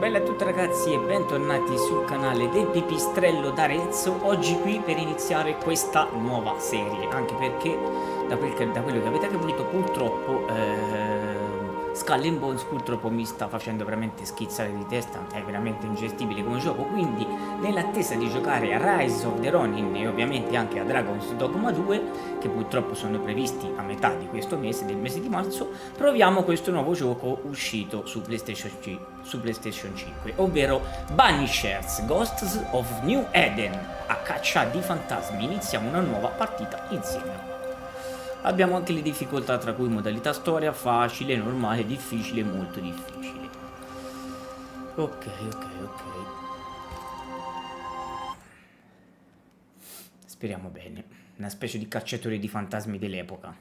Bella a tutti ragazzi e bentornati sul canale del Pipistrello d'Arezzo. Oggi qui per iniziare questa nuova serie, anche perché da quello che avete capito purtroppo Skull and Bones purtroppo mi sta facendo veramente schizzare di testa, è veramente ingestibile come gioco, quindi nell'attesa di giocare a Rise of the Ronin e ovviamente anche a Dragon's Dogma 2, che purtroppo sono previsti a metà di questo mese, del mese di marzo, proviamo questo nuovo gioco uscito su PlayStation 5, ovvero Banishers, Ghosts of New Eden. A caccia di fantasmi iniziamo una nuova partita insieme. Abbiamo anche le difficoltà, tra cui modalità storia, facile, normale, difficile e molto difficile. Ok. Speriamo bene. Una specie di cacciatore di fantasmi dell'epoca.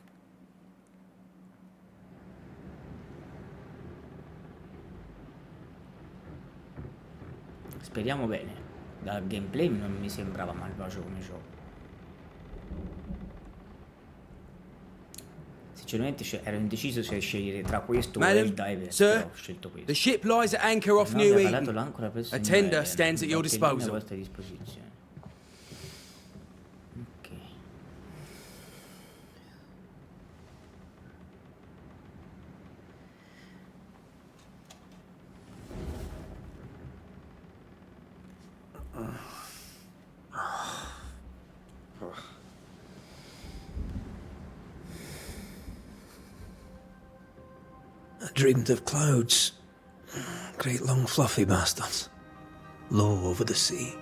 Speriamo bene. Dal gameplay non mi sembrava malvagio come gioco. Sinceramente ero indeciso se scegliere tra questo o il Divers, però ho scelto questo. The ship lies at anchor off New Eden. A tender stands at your disposal. A vostra disposizione. Ok. I dreamed of clouds, great long fluffy bastards, low over the sea.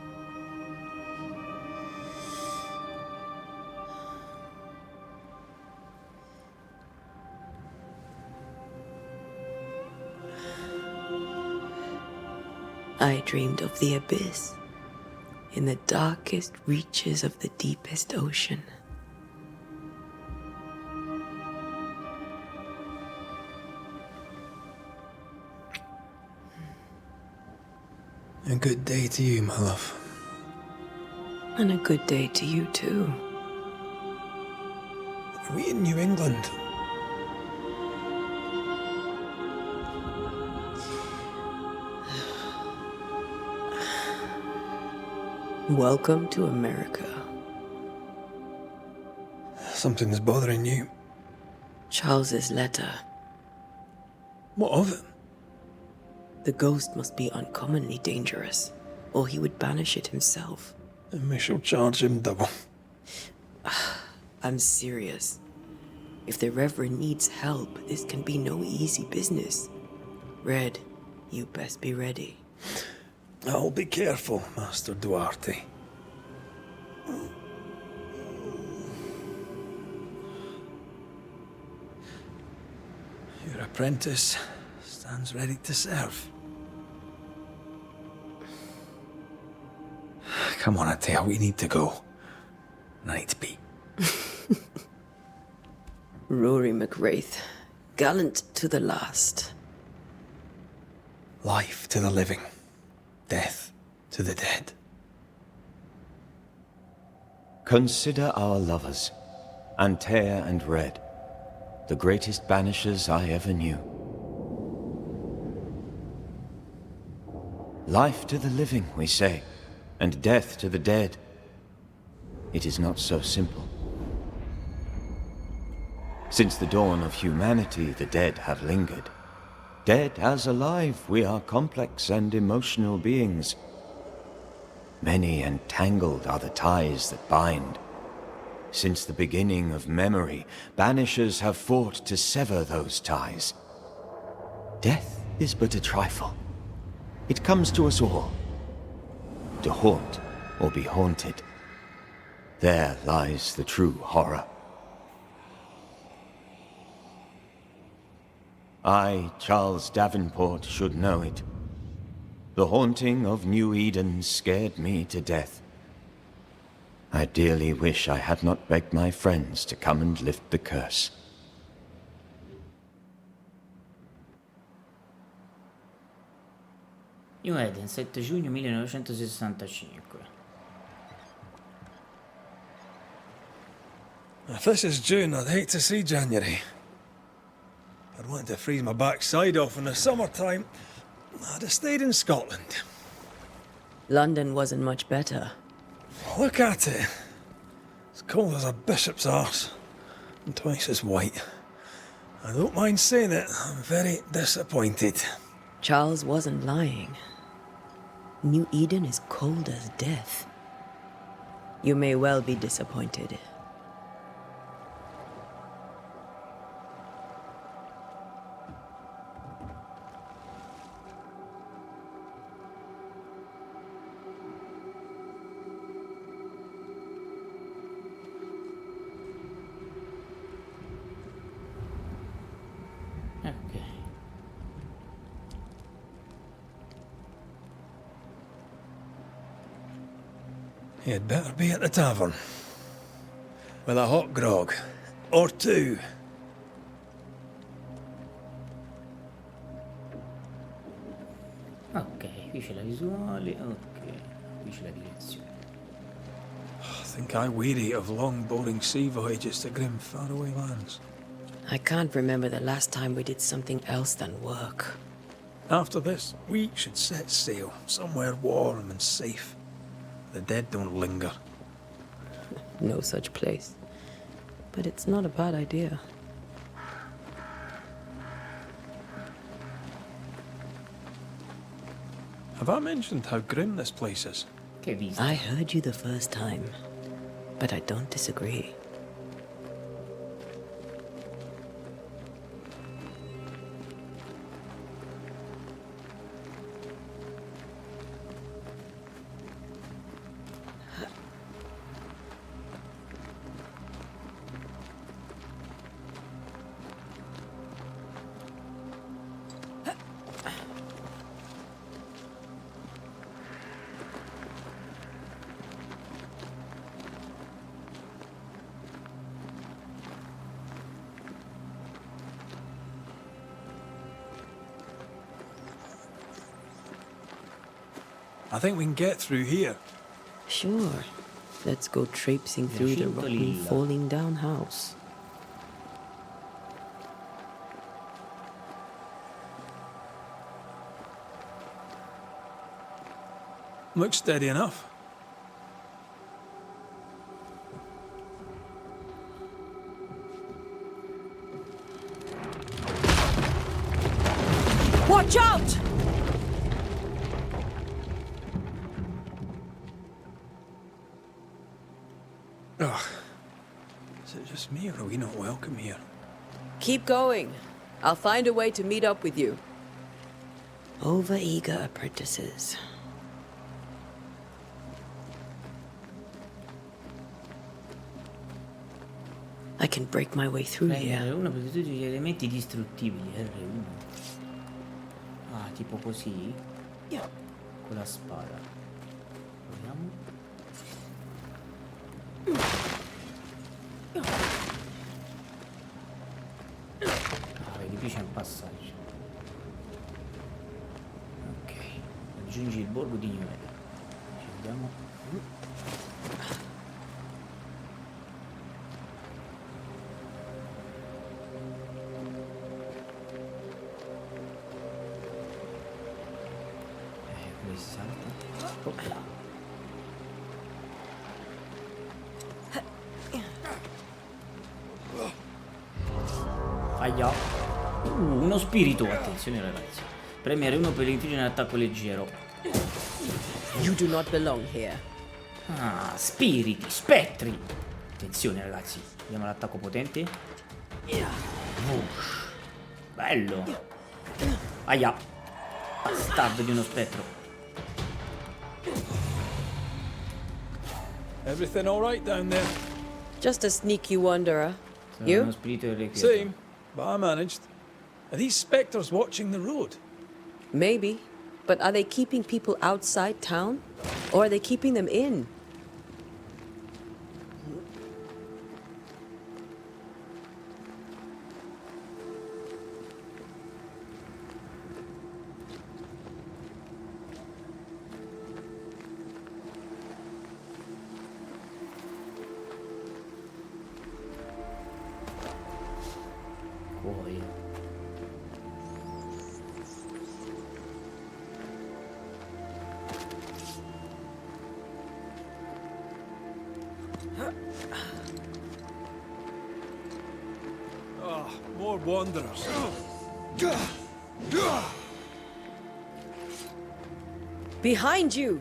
I dreamed of the abyss, in the darkest reaches of the deepest ocean. A good day to you, my love. And a good day to you, too. Are we in New England? Welcome to America. Something's bothering you. Charles's letter. What of it? The ghost must be uncommonly dangerous, or he would banish it himself. And we shall charge him double. I'm serious. If the Reverend needs help, this can be no easy business. Red, you best be ready. I'll be careful, Master Duarte. Your apprentice stands ready to serve. Come on, Atea, we need to go. I need to be. Rory McWraith, gallant to the last. Life to the living, death to the dead. Consider our lovers, Antea and Red, the greatest banishers I ever knew. Life to the living, we say, and death to the dead. It is not so simple. Since the dawn of humanity, the dead have lingered. Dead as alive, we are complex and emotional beings. Many and tangled are the ties that bind. Since the beginning of memory, banishers have fought to sever those ties. Death is but a trifle. It comes to us all. To haunt or be haunted. There lies the true horror. I, Charles Davenport, should know it. The haunting of New Eden scared me to death. I dearly wish I had not begged my friends to come and lift the curse. New Eden, 7 giugno 1965. If this is June, I'd hate to see January. I'd want to freeze my backside off in the summertime. I'd have stayed in Scotland. London wasn't much better. Look at it. As cold as a bishop's arse, and twice as white. I don't mind saying it, I'm very disappointed. Charles wasn't lying. New Eden is cold as death. You may well be disappointed. Ok. You'd better be at the tavern. With a hot grog. Or two. Ok, qui c'è la visuale, ok, qui c'è la direzione. I think I weary of long, boring sea voyages to grim, faraway lands. I can't remember the last time we did something else than work. After this, we should set sail somewhere warm and safe. The dead don't linger. No such place. But it's not a bad idea. Have I mentioned how grim this place is? Che vista? I heard you the first time, but I don't disagree. I think we can get through here. Sure. Let's go traipsing through the rotten, Piaciuto. falling down house. Looks steady enough. Watch out! Ugh. Is it just me, or are we not welcome here? Keep going. I'll find a way to meet up with you. Overeager apprentices. I can break my way through here. R1 per tutti gli elementi distruttibili, R1. Ah, tipo così? Con la spada. Proviamo. Ah, vedi, qui c'è un passaggio. Ok. Raggiungi il borgo di Newell. Ci andiamo. Come si salta? Opla. Aia. Uno spirito, attenzione ragazzi. Premi R1 per infliggere un attacco leggero. You do not belong here. Ah, spiriti, spettri. Attenzione ragazzi. Vediamo l'attacco potente. Vush. Bello. Aia. Bastardo di uno spettro. Everything all right down there? Just a sneaky wanderer. Uno You? spirito irrequieto. Same, but I managed. Are these spectres watching the road? Maybe. But are they keeping people outside town? Or are they keeping them in? Poi. Oh, more wanderers. Behind you!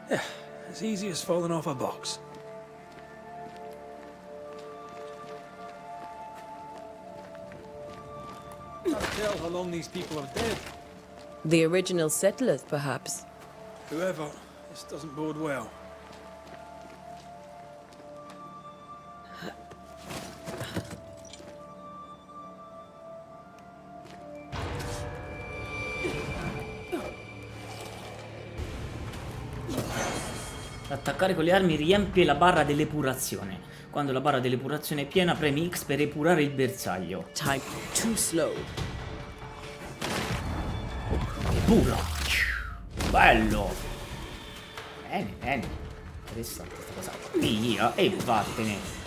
Yeah, as easy as falling off a box. Can't tell how long these people are dead. The original settlers, perhaps. Whoever, this doesn't bode well. Attaccare con le armi riempie la barra dell'epurazione. Quando la barra dell'epurazione è piena, premi X per epurare il bersaglio. Type too slow. Epura! Bello! Bene, bene. Interessante questa cosa. Via, e vattene.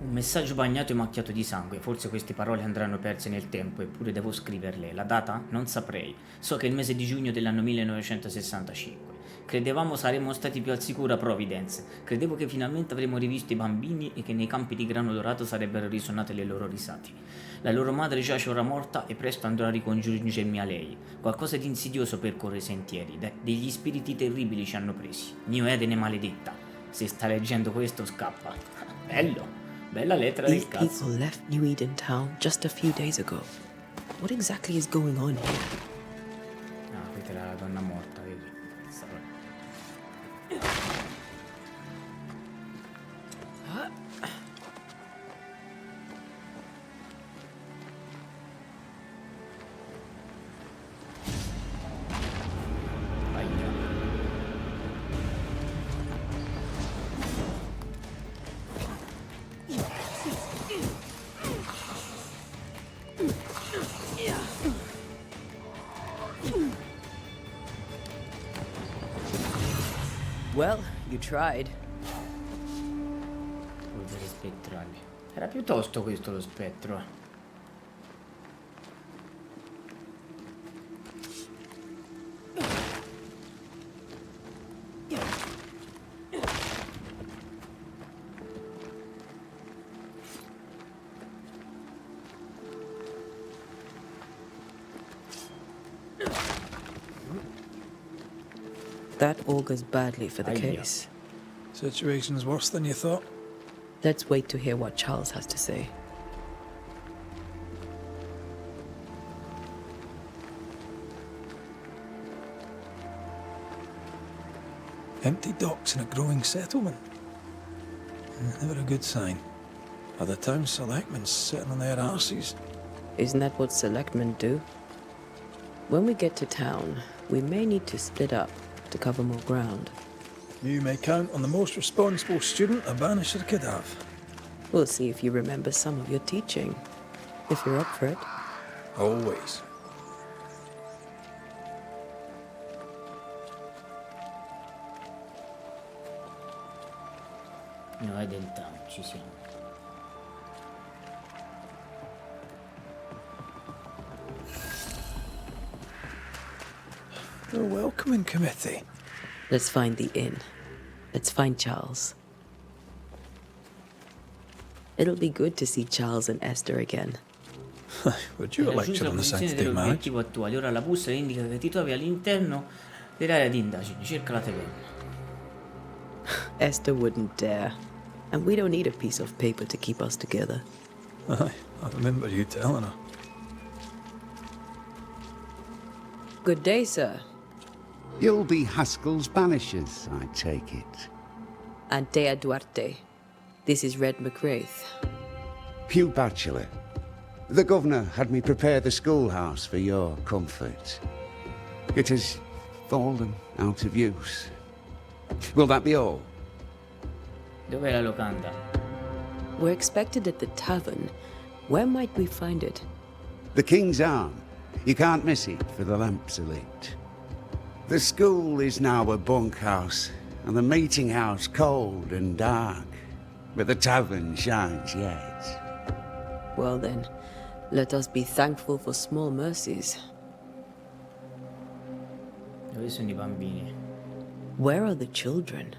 Un messaggio bagnato e macchiato di sangue. Forse queste parole andranno perse nel tempo, eppure devo scriverle. La data? Non saprei. So che è il mese di giugno dell'anno 1965. Credevamo saremmo stati più al sicuro a Providence. Credevo che finalmente avremmo rivisto i bambini e che nei campi di grano dorato sarebbero risuonate le loro risate. La loro madre giace ora morta e presto andrò a ricongiungermi a lei. Qualcosa di insidioso percorre i sentieri. Degli spiriti terribili ci hanno presi. New Eden maledetta. Se sta leggendo questo scappa. Bello. Bella lettera These del cazzo. people left New Eden Town just a few days ago. What exactly is going on here? Ah, questa era la donna morta, vedi? Well, you tried. Polvere spettrali. Era piuttosto questo lo spettro. That augurs badly for the Aia. case. Situation's worse than you thought. Let's wait to hear what Charles has to say. Empty docks in a growing settlement. Never a good sign. Are the town selectmen sitting on their arses? Isn't that what selectmen do? When we get to town, we may need to split up to cover more ground. You may count on the most responsible student a Banisher could have. We'll see if you remember some of your teaching. If you're up for it. Always. No, è del town, ci siamo. A welcoming committee. Let's find the inn. Let's find Charles. It'll be good to see Charles and Esther again. Would you lecture on the sanctity of marriage? Dell'obiettivo attuale. Ora la bussola indica che ti trovi all'interno dell'area di indagini. Cerca la taverna. Esther wouldn't dare. And we don't need a piece of paper to keep us together. Aye, I remember you telling her. Good day, sir. You'll be Haskell's Banishers, I take it. Antea Duarte. This is Red McWraith. Hugh Bachelor. The governor had me prepare the schoolhouse for your comfort. It has fallen out of use. Will that be all? Dov'è la locanda? We're expected at the tavern. Where might we find it? The King's Arm. You can't miss it, for the lamps are lit. The school is now a bunkhouse, and the meeting house cold and dark, but the tavern shines yet. Well then, let us be thankful for small mercies. Dove sono I bambini? Where are the children?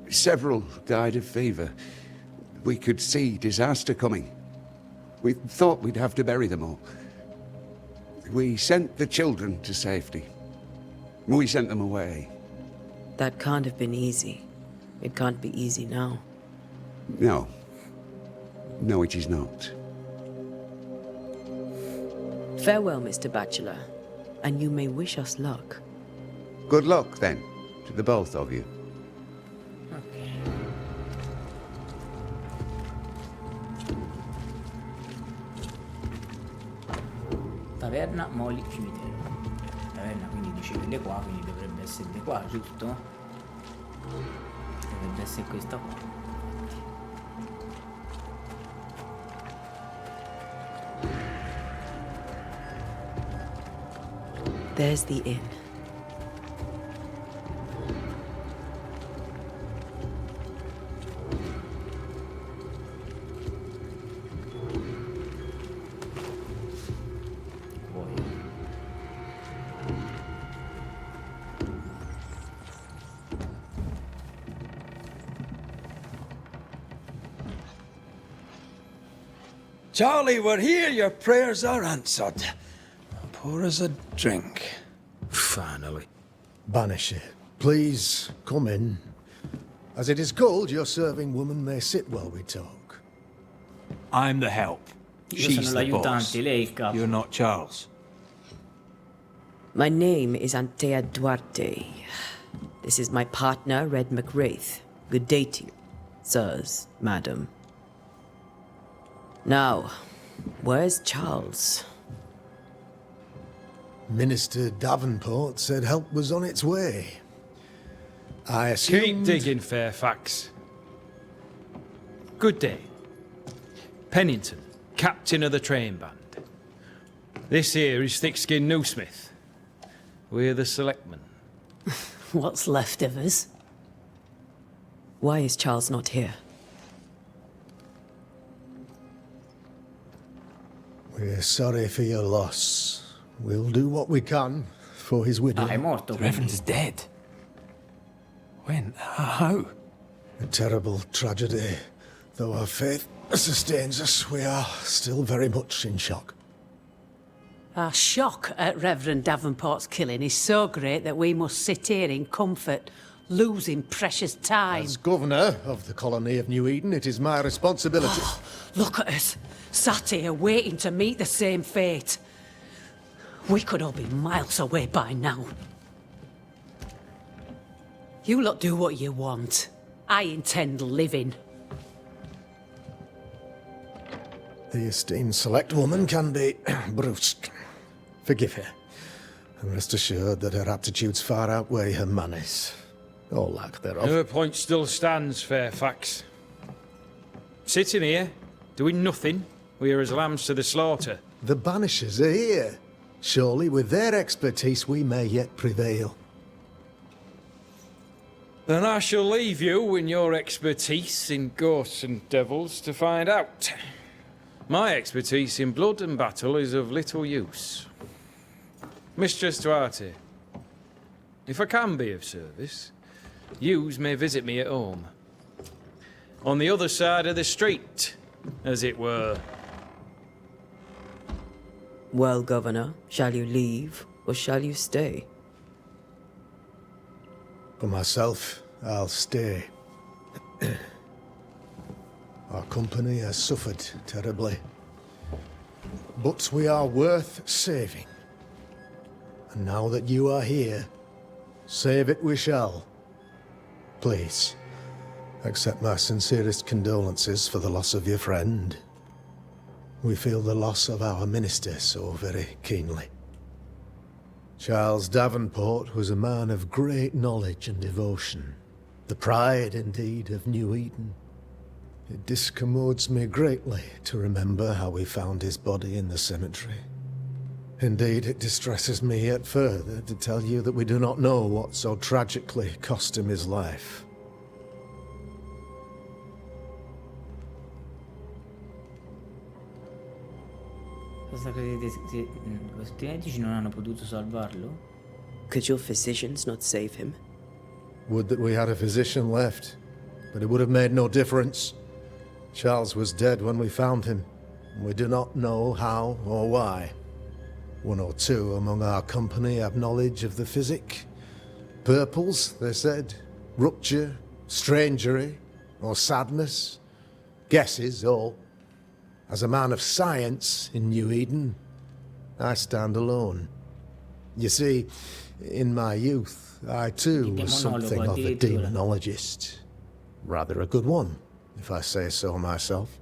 Several died of fever. We could see disaster coming. We thought we'd have to bury them all. We sent the children to safety. We sent them away. That can't have been easy. It can't be easy now. No. No, it is not. Farewell, Mr. Bachelor, and you may wish us luck. Good luck, then, to the both of you. Ok. Taverna, Moli, cimitero. Taverna quindi dice di qua, quindi dovrebbe essere di qua, giusto? Dovrebbe essere questa qua. There's the inn. Charlie, we're here. Your prayers are answered. Pour us a drink. Finally. Banisher, please come in. As it is cold, your serving woman may sit while we talk. I'm the help. Io She's sono the boss. l'aiutante, lei è il capo. You're not Charles. My name is Antea Duarte. This is my partner, Red McWraith. Good day to you, sirs, madam. Now, where's Charles? Minister Davenport said help was on its way. I Keep assumed... digging, Fairfax. Good day. Pennington, captain of the train band. This here is thick-skinned Newsmith. We're the selectmen. What's left of us? Why is Charles not here? We're sorry for your loss. We'll do what we can for his widow. Ah, è morto. The Reverend is dead. When? How? A terrible tragedy. Though our faith sustains us, we are still very much in shock. Our shock at Reverend Davenport's killing is so great that we must sit here in comfort, losing precious time. As governor of the colony of New Eden, it is my responsibility. Look at us, sat here waiting to meet the same fate. We could all be miles away by now. You lot do what you want. I intend living. The esteemed select woman can be brusque. Forgive her, and rest assured that her aptitudes far outweigh her manners, or lack thereof. Her point still stands, Fairfax. Sitting here, doing nothing, we're as lambs to the slaughter. The Banishers are here. Surely, with their expertise, we may yet prevail. Then I shall leave you and your expertise in ghosts and devils to find out. My expertise in blood and battle is of little use. Mistress Duarte, if I can be of service, yous may visit me at home. On the other side of the street, as it were. Well, Governor, shall you leave or shall you stay? For myself, I'll stay. Our company has suffered terribly. But we are worth saving. And now that you are here, save it we shall. Please, accept my sincerest condolences for the loss of your friend. We feel the loss of our minister so very keenly. Charles Davenport was a man of great knowledge and devotion. The pride, indeed, of New Eden. It discommodes me greatly to remember how we found his body in the cemetery. Indeed, it distresses me yet further to tell you that we do not know what so tragically cost him his life. Cosa credete che questi medici non hanno potuto salvarlo? Could your physicians not save him? Would that we had a physician left, but it would have made no difference. Charles was dead when we found him, and we do not know how or why. One or two among our company have knowledge of the physic. Purples, they said, rupture, strangery, or sadness. Guesses, all. As a man of science in New Eden, I stand alone. You see, in my youth, I too was something of a demonologist. Rather a good one, if I say so myself.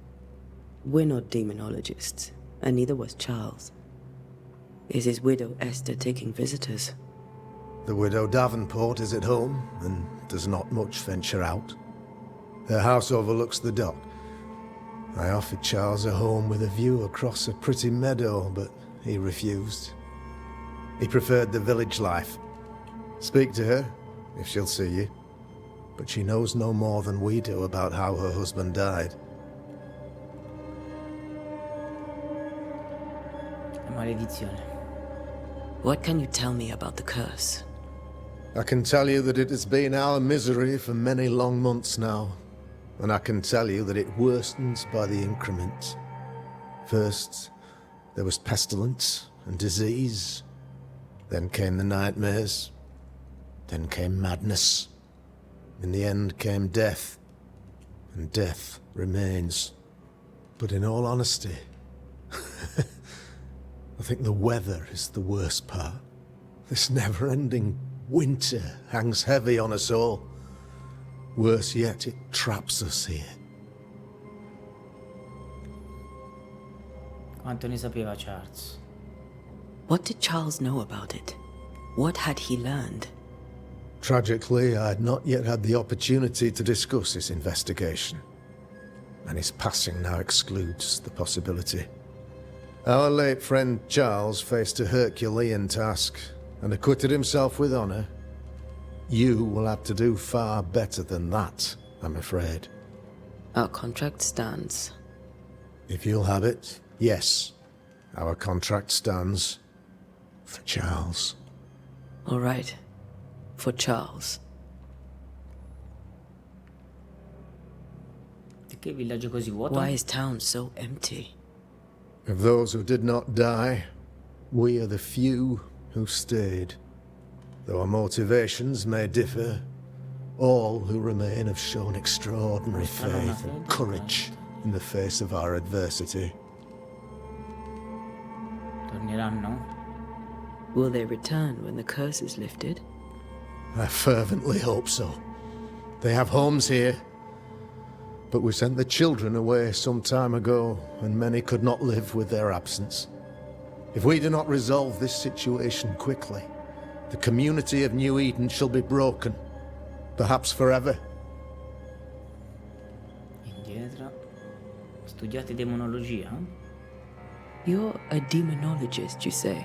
We're not demonologists, and neither was Charles. Is his widow Esther taking visitors? The widow Davenport is at home, and does not much venture out. Her house overlooks the dock. I offered Charles a home with a view across a pretty meadow, but he refused. He preferred the village life. Speak to her, if she'll see you. But she knows no more than we do about how her husband died. Maledizione. What can you tell me about the curse? I can tell you that it has been our misery for many long months now. And I can tell you that it worsens by the increment. First, there was pestilence and disease. Then came the nightmares. Then came madness. In the end came death. And death remains. But in all honesty, I think the weather is the worst part. This never-ending winter hangs heavy on us all. Worse yet, it traps us here. Quanto ne sapeva Charles? What did Charles know about it? What had he learned? Tragically, I had not yet had the opportunity to discuss his investigation. And his passing now excludes the possibility. Our late friend Charles faced a Herculean task and acquitted himself with honor. You will have to do far better than that, I'm afraid. Our contract stands. If you'll have it, yes. Our contract stands. For Charles. All right. For Charles. Che villaggio così vuoto? Why is town so empty? Of those who did not die, we are the few who stayed. Though our motivations may differ, all who remain have shown extraordinary faith and courage in the face of our adversity. Torneranno? Will they return when the curse is lifted? I fervently hope so. They have homes here. But we sent the children away some time ago, and many could not live with their absence. If we do not resolve this situation quickly, the community of New Eden shall be broken, perhaps forever. Indietro. Studiate demonologia? You're a demonologist, you say?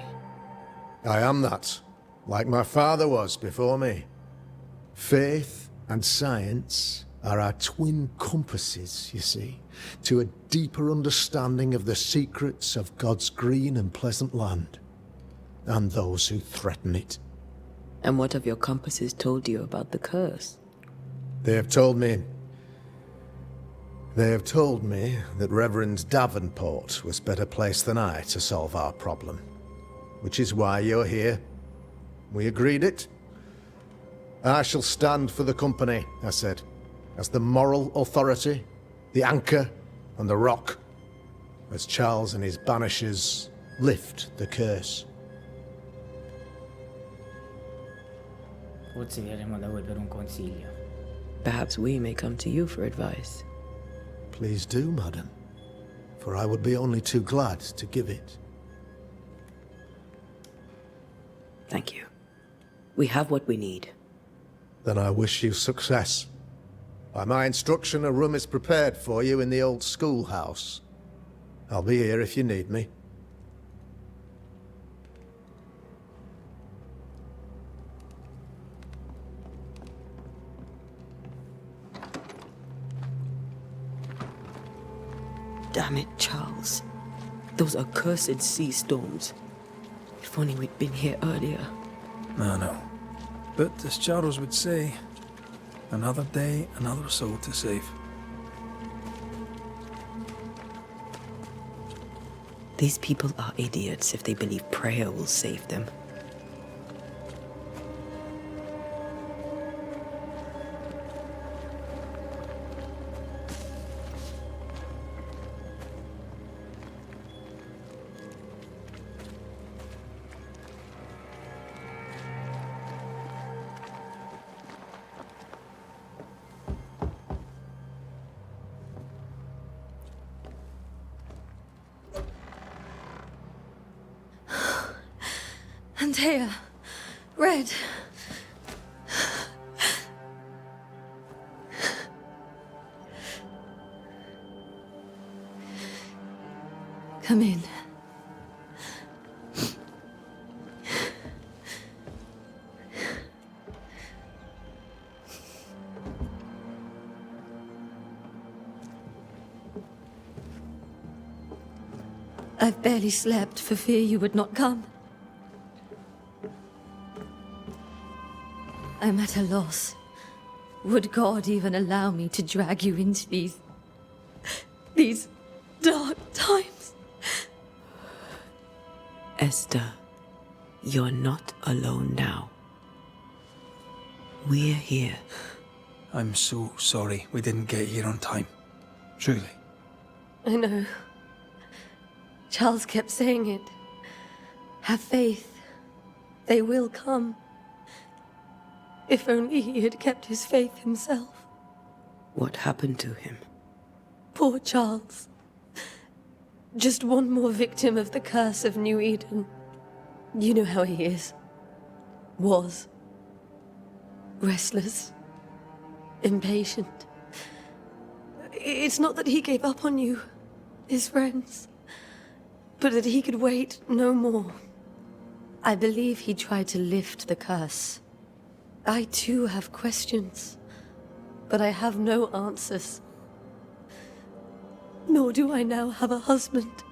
I am that, like my father was before me. Faith and science are our twin compasses, you see, to a deeper understanding of the secrets of God's green and pleasant land, and those who threaten it. And what have your compasses told you about the curse? They have told me that Reverend Davenport was better placed than I to solve our problem. Which is why you're here. We agreed it. I shall stand for the company, I said, as the moral authority, the anchor, and the rock, as Charles and his Banishers lift the curse. Forse verremo da voi per un consiglio. Perhaps we may come to you for advice. Please do, madam, for I would be only too glad to give it. Thank you. We have what we need. Then I wish you success. By my instruction, a room is prepared for you in the old schoolhouse. I'll be here if you need me. Damn it, Charles. Those accursed sea storms. If only we'd been here earlier. I know. But as Charles would say, another day, another soul to save. These people are idiots if they believe prayer will save them. Antea, Red. Come in. I've barely slept for fear you would not come. I'm at a loss. Would God even allow me to drag you into these dark times? Esther, you're not alone now. We're here. I'm so sorry we didn't get here on time. Truly. I know. Charles kept saying it. Have faith. They will come. If only he had kept his faith himself. What happened to him? Poor Charles. Just one more victim of the curse of New Eden. You know how he is. Was. Restless. Impatient. It's not that he gave up on you, his friends, but that he could wait no more. I believe he tried to lift the curse. I too have questions, but I have no answers. Nor do I now have a husband.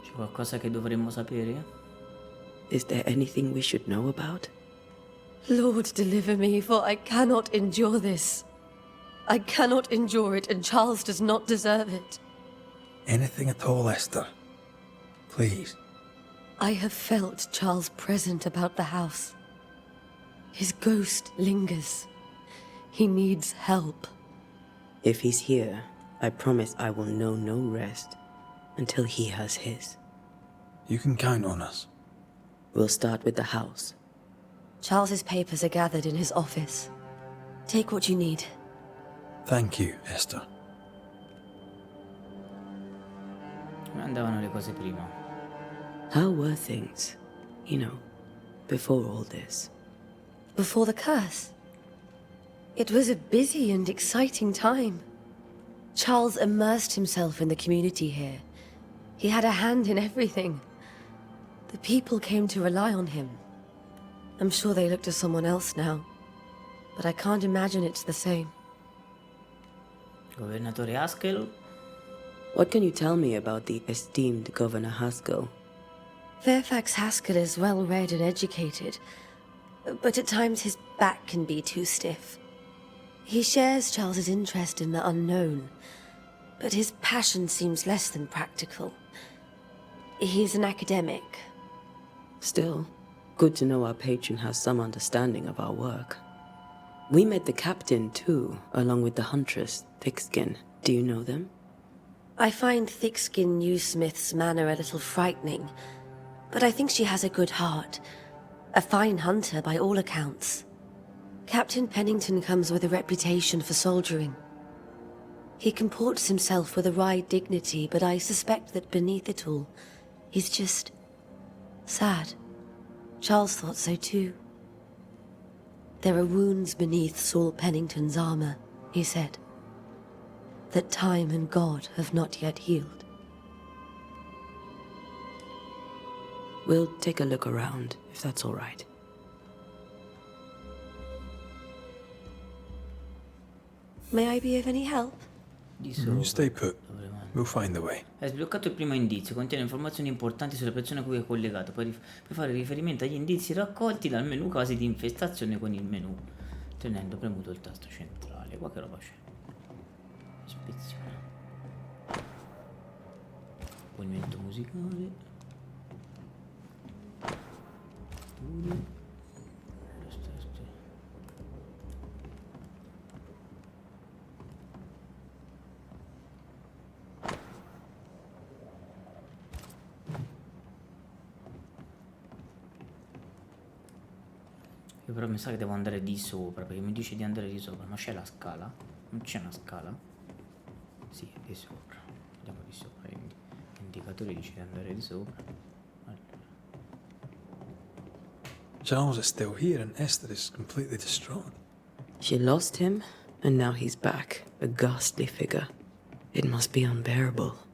C'è qualcosa che dovremmo sapere? Is there anything we should know about? Lord, deliver me, for I cannot endure this. I cannot endure it, and Charles does not deserve it. Anything at all, Esther. Please. I have felt Charles present about the house. His ghost lingers. He needs help. If he's here, I promise I will know no rest until he has his. You can count on us. We'll start with the house. Charles's papers are gathered in his office. Take what you need. Thank you, Esther. Come andavano le cose prima? How were things, before all this? Before the curse? It was a busy and exciting time. Charles immersed himself in the community here. He had a hand in everything. The people came to rely on him. I'm sure they look to someone else now, but I can't imagine it's the same. Governatore Haskell? What can you tell me about the esteemed Governor Haskell? Fairfax Haskell is well read and educated, but at times his back can be too stiff. He shares Charles's interest in the unknown, but his passion seems less than practical. He's an academic. Still, good to know our patron has some understanding of our work. We met the captain, too, along with the huntress, Thickskin. Do you know them? I find Thickskin Newsmith's manner a little frightening, but I think she has a good heart. A fine hunter by all accounts. Captain Pennington comes with a reputation for soldiering. He comports himself with a wry dignity, but I suspect that beneath it all, he's just sad. Charles thought so too. There are wounds beneath Saul Pennington's armor, he said, that time and God have not yet healed. We'll take a look around, if that's all right. May I be of any help? Di You sopra. stay put. Dovremmo- We'll find the way. Hai sbloccato il primo indizio, contiene informazioni importanti sulla persona a cui è collegato. Puoi fare riferimento agli indizi raccolti dal menu casi di infestazione con il menu, tenendo premuto il tasto centrale. Qua che roba c'è? Ispezione. Movimento musicale. Io però mi sa che devo andare di sopra, perché mi dice di andare di sopra. Ma c'è la scala? Non c'è una scala? Sì, è di sopra. Andiamo di sopra. L'indicatore dice di andare di sopra. Allora. Charles is still here and Esther is completely distraught. She lost him, and now he's back, a ghastly figure. It must be unbearable.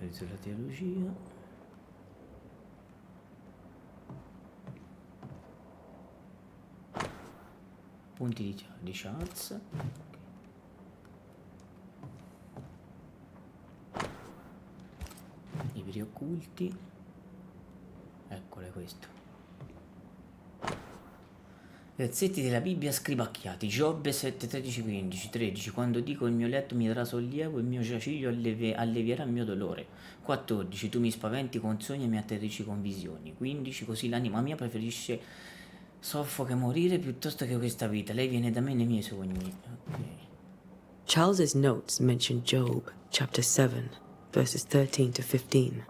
Sulla teologia. Punti di Charles. Libri occulti. Eccole questo. Versetti della Bibbia scribacchiati. Giobbe 7, 13, 15, 13. Quando dico il mio letto mi darà sollievo, il mio giaciglio allevierà il mio dolore. 14. Tu mi spaventi con sogni e mi atterrisci con visioni. 15. Così l'anima mia preferisce soffoca morire piuttosto che questa vita. Lei viene da me nei miei sogni. Ok. Charles's notes mention Job, chapter 7, verses 13 to 15.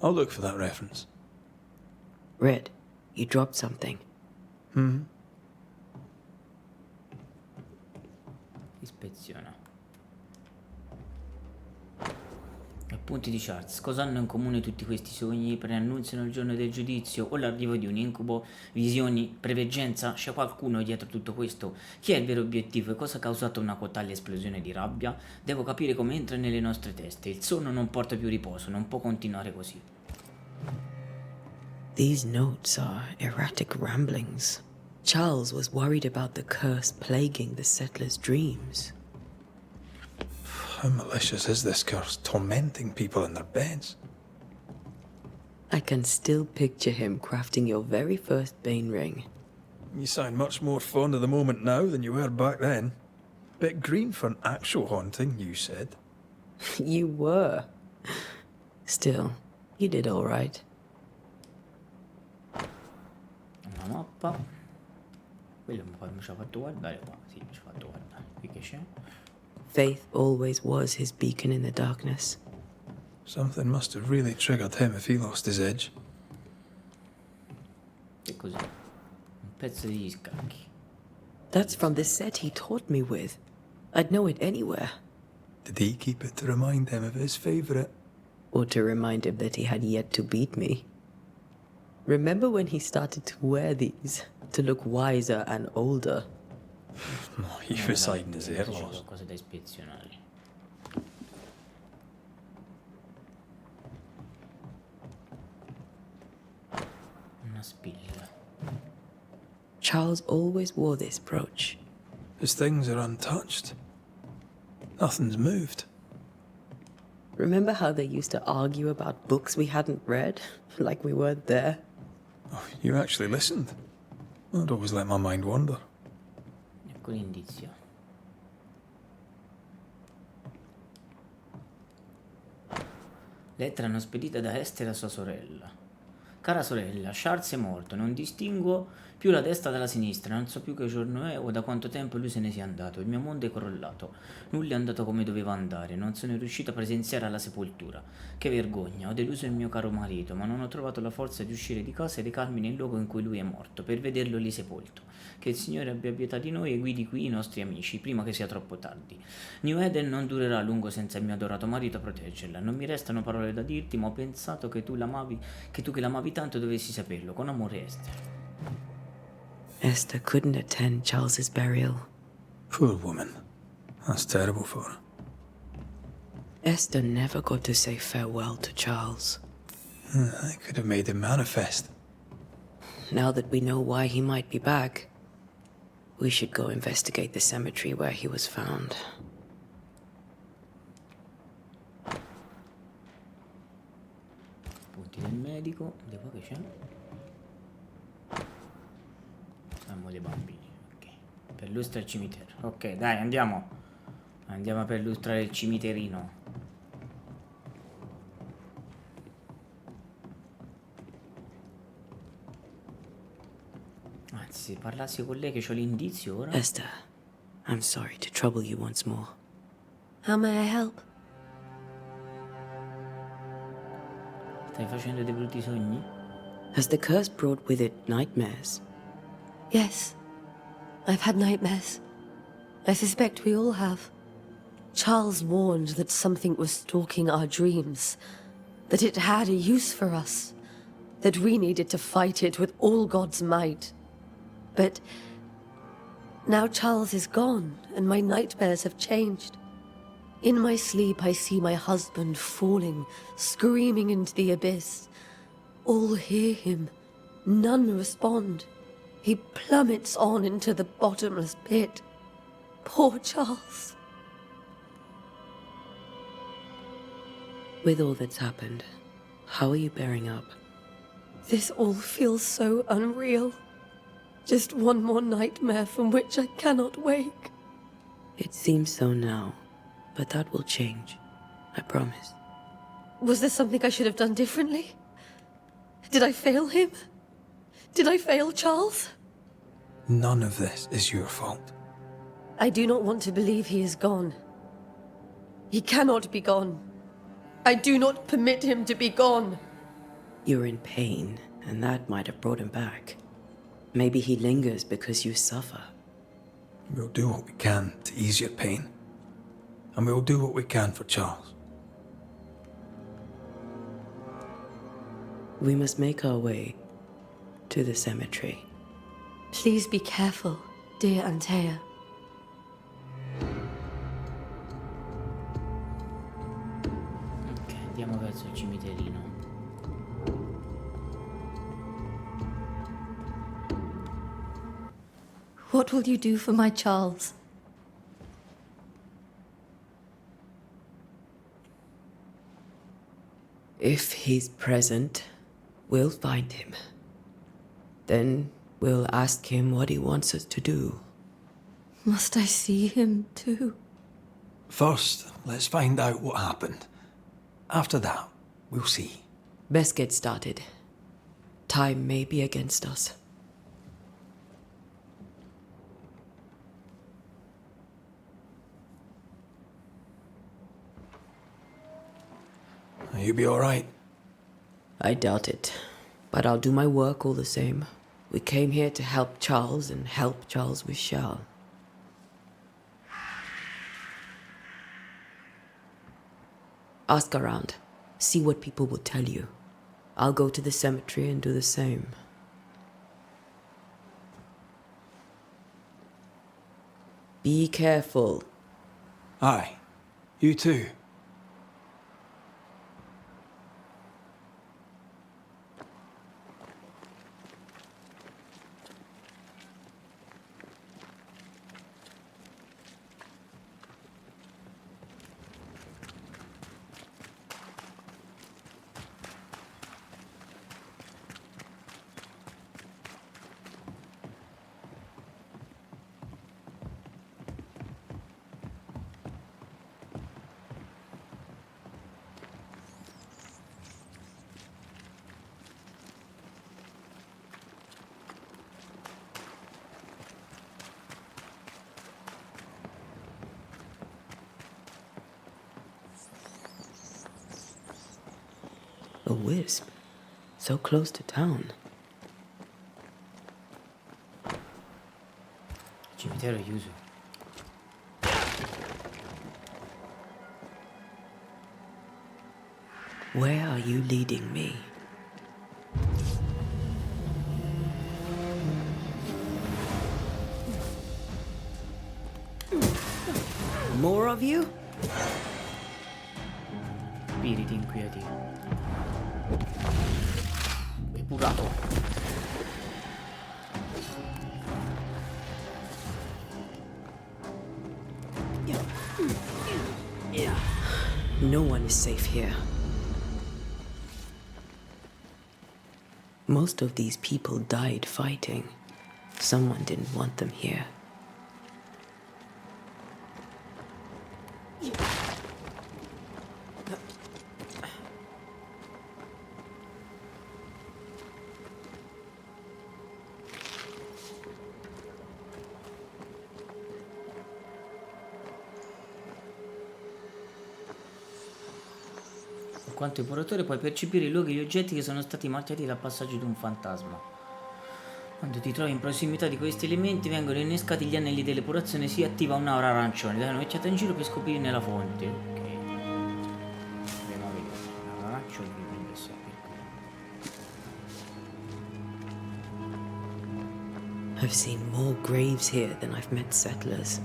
I'll look for that reference. Red, you dropped something. Ispeziona. Appunti di Charles. Cosa hanno in comune tutti questi sogni? Preannunziano il giorno del giudizio o l'arrivo di un incubo? Visioni? Preveggenza? C'è qualcuno dietro tutto questo? Chi è il vero obiettivo e cosa ha causato una totale esplosione di rabbia? Devo capire come entra nelle nostre teste. Il sonno non porta più riposo, non può continuare così. These notes are erratic ramblings. Charles was worried about the curse plaguing the settlers' dreams. How malicious is this curse, tormenting people in their beds? I can still picture him crafting your very first Bane ring. You sound much more fond of the moment now than you were back then. Bit green for an actual haunting, you said. You were. Still, you did all right. Una mappa. Quello mi ci ha fatto guardare qua. Sì, mi ci ha fatto guardare. Qui che c'è? Faith always was his beacon in the darkness. Something must have really triggered him if he lost his edge. Che cos'è? Un pezzo di scacchi. That's from the set he taught me with. I'd know it anywhere. Did he keep it to remind him of his favourite? Or to remind him that he had yet to beat me. Remember when he started to wear these, to look wiser and older? No, he was hiding his hair loss. Qualcosa da ispezionare. Una spilla. Charles always wore this brooch. His things are untouched. Nothing's moved. Remember how they used to argue about books we hadn't read? Like we weren't there? Oh, you actually listened. I'd always let my mind wander. Ecco l'indizio. Lettera non spedita da Esther a sua sorella. Cara sorella, Charles è morto, non distinguo più la destra dalla sinistra, non so più che giorno è o da quanto tempo lui se ne sia andato. Il mio mondo è crollato, nulla è andato come doveva andare, non sono riuscito a presenziare alla sepoltura. Che vergogna, ho deluso il mio caro marito, ma non ho trovato la forza di uscire di casa e recarmi nel luogo in cui lui è morto, per vederlo lì sepolto. Che il Signore abbia pietà di noi e guidi qui i nostri amici, prima che sia troppo tardi. New Eden non durerà a lungo senza il mio adorato marito a proteggerla. Non mi restano parole da dirti, ma ho pensato che tu che l'amavi tanto dovessi saperlo. Con amore, Esther. Esther couldn't attend Charles's burial. Poor woman. That's terrible for her. Esther never got to say farewell to Charles. I could have made him manifest. Now that we know why he might be back, we should go investigate the cemetery where he was found. Punti del medico, vediamo che c'è. Siamo dei bambini, ok. Perlustra il cimitero. Ok, dai, andiamo. Andiamo a perlustrare il cimiterino. Anzi, se parlassi con lei che c'ho l'indizio ora. Esther, I'm sorry to trouble you once more. How may I help? Stai facendo dei brutti sogni? Has the curse brought with it nightmares? Yes. I've had nightmares. I suspect we all have. Charles warned that something was stalking our dreams, that it had a use for us, that we needed to fight it with all God's might. But now Charles is gone, and my nightmares have changed. In my sleep, I see my husband falling, screaming into the abyss. All hear him. None respond. He plummets on into the bottomless pit. Poor Charles. With all that's happened, how are you bearing up? This all feels so unreal. Just one more nightmare from which I cannot wake. It seems so now, but that will change. I promise. Was there something I should have done differently? Did I fail him? Did I fail Charles? None of this is your fault. I do not want to believe he is gone. He cannot be gone. I do not permit him to be gone. You're in pain, and that might have brought him back. Maybe he lingers because you suffer. We'll do what we can to ease your pain. And we'll do what we can for Charles. We must make our way to the cemetery. Please be careful, dear Antea. Ok, andiamo verso il cimiterino. What will you do for my Charles? If he's present, we'll find him. Then we'll ask him what he wants us to do. Must I see him too? First, let's find out what happened. After that, we'll see. Best get started. Time may be against us. You be all right? I doubt it, but I'll do my work all the same. We came here to help Charles, and help Charles we shall. Ask around. See what people will tell you. I'll go to the cemetery and do the same. Be careful. Aye. You too. A wisp. So close to town. Cimitero è chiuso. Where are you leading me? More of you? spiriti inquieti. Epurato. No one is safe here. Most of these people died fighting. Someone didn't want them here. In quanto epuratore puoi percepire i luoghi e gli oggetti che sono stati marchiati dal passaggio di un fantasma. Quando ti trovi in prossimità di questi elementi vengono innescati gli anelli dell'epurazione e si attiva un'aura arancione. Dai un'occhiata in giro per scoprirne la fonte. Ok. Andiamo a vedere. L'arancione mi prende sempre qui. I've seen more graves here than I've met settlers.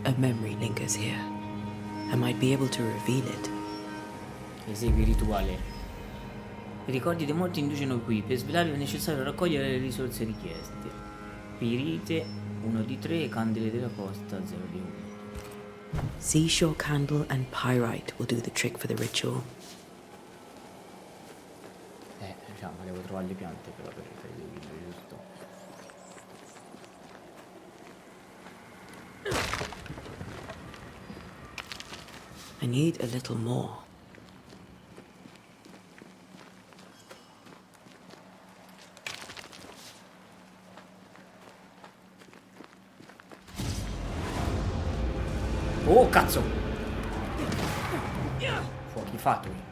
A memory lingers here. I might be able to reveal it. Esegui rituale. I ricordi dei morti inducono qui. Per svelarli è necessario raccogliere le risorse richieste. Pirite 1 di 3 e candele della costa 0 di 1. Seashore candle and pyrite will do the trick for the ritual. Diciamo, devo trovare le piante però per eseguirlo, giusto? I need a little more. Oh, cazzo! Fuochi fatui.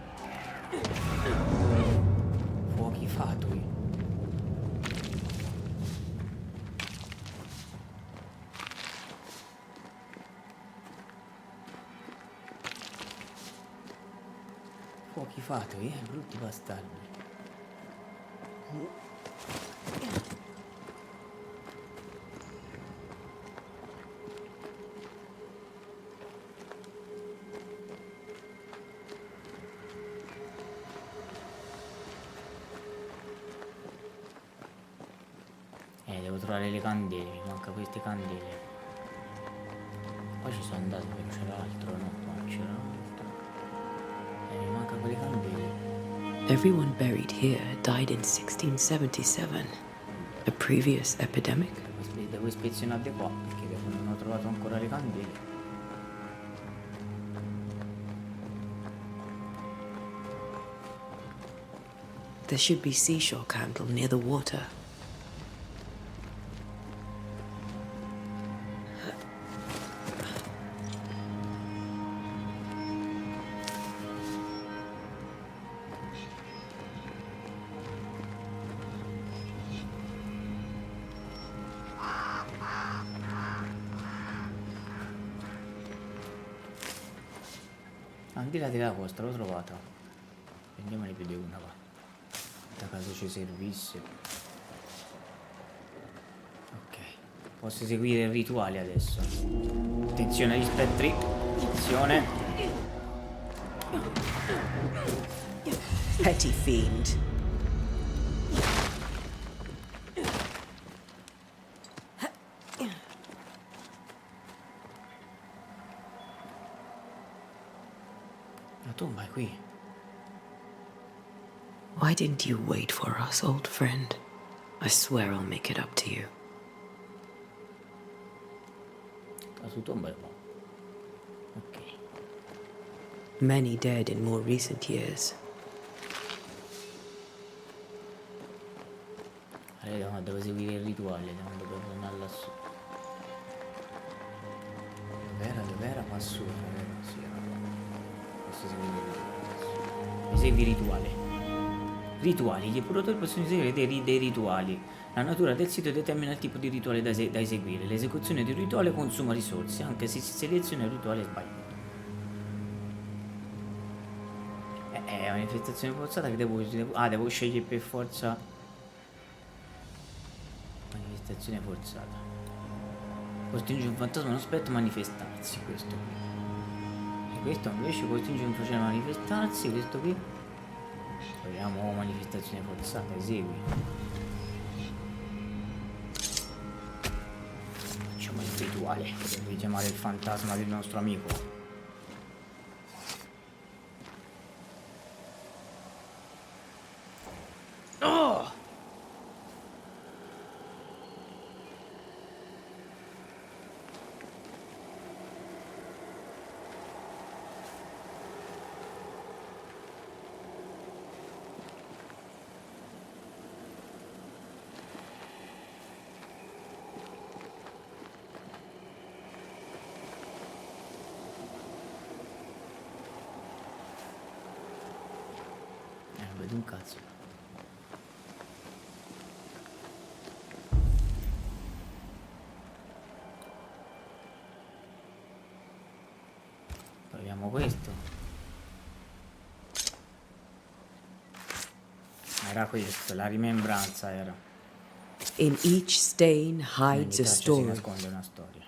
Fuochi fatui. Fuochi fatui, brutti bastardi. Devo trovare le candele, mi manca queste candele. Poi ci sono andato, che c'era altro, no? Qua c'era altro. Mi manca quelle candele. Everyone buried here died in 1677, a previous epidemic. Devo ispezionarle qua, perché non ho trovato ancora le candele. There should be seashore candle near the water. Candela della costa, l'ho trovata. Prendiamone più di una qua. Da caso ci servisse. Ok. Posso eseguire il rituale adesso. Attenzione agli spettri. Attenzione. Petty fiend. La tomba è qui. Why didn't you wait for us, old friend? I swear I'll make it up to you. La sua tomba è qua. Ok. Many dead in more recent years. Allora devo eseguire il rituale, devo tornare lassù. Dov'era? Qua su, sì, posso eseguire il rituale. Esegui rituale. Rituali. Gli epuratori possono eseguire dei rituali. La natura del sito determina il tipo di rituale da eseguire. L'esecuzione di un rituale consuma risorse, anche se si seleziona il rituale sbagliato. manifestazione forzata che devo scegliere per forza. Manifestazione forzata. Costringe un fantasma non aspetto a manifestarsi, questo qui. E questo invece costringe un facile a manifestarsi, questo qui. Proviamo manifestazione forzata, esegui. Facciamo il rituale per richiamare il fantasma del nostro amico. Vedo un cazzo. Proviamo questo. Era questo, la rimembranza era. In each stain hides a Si story. nasconde una storia.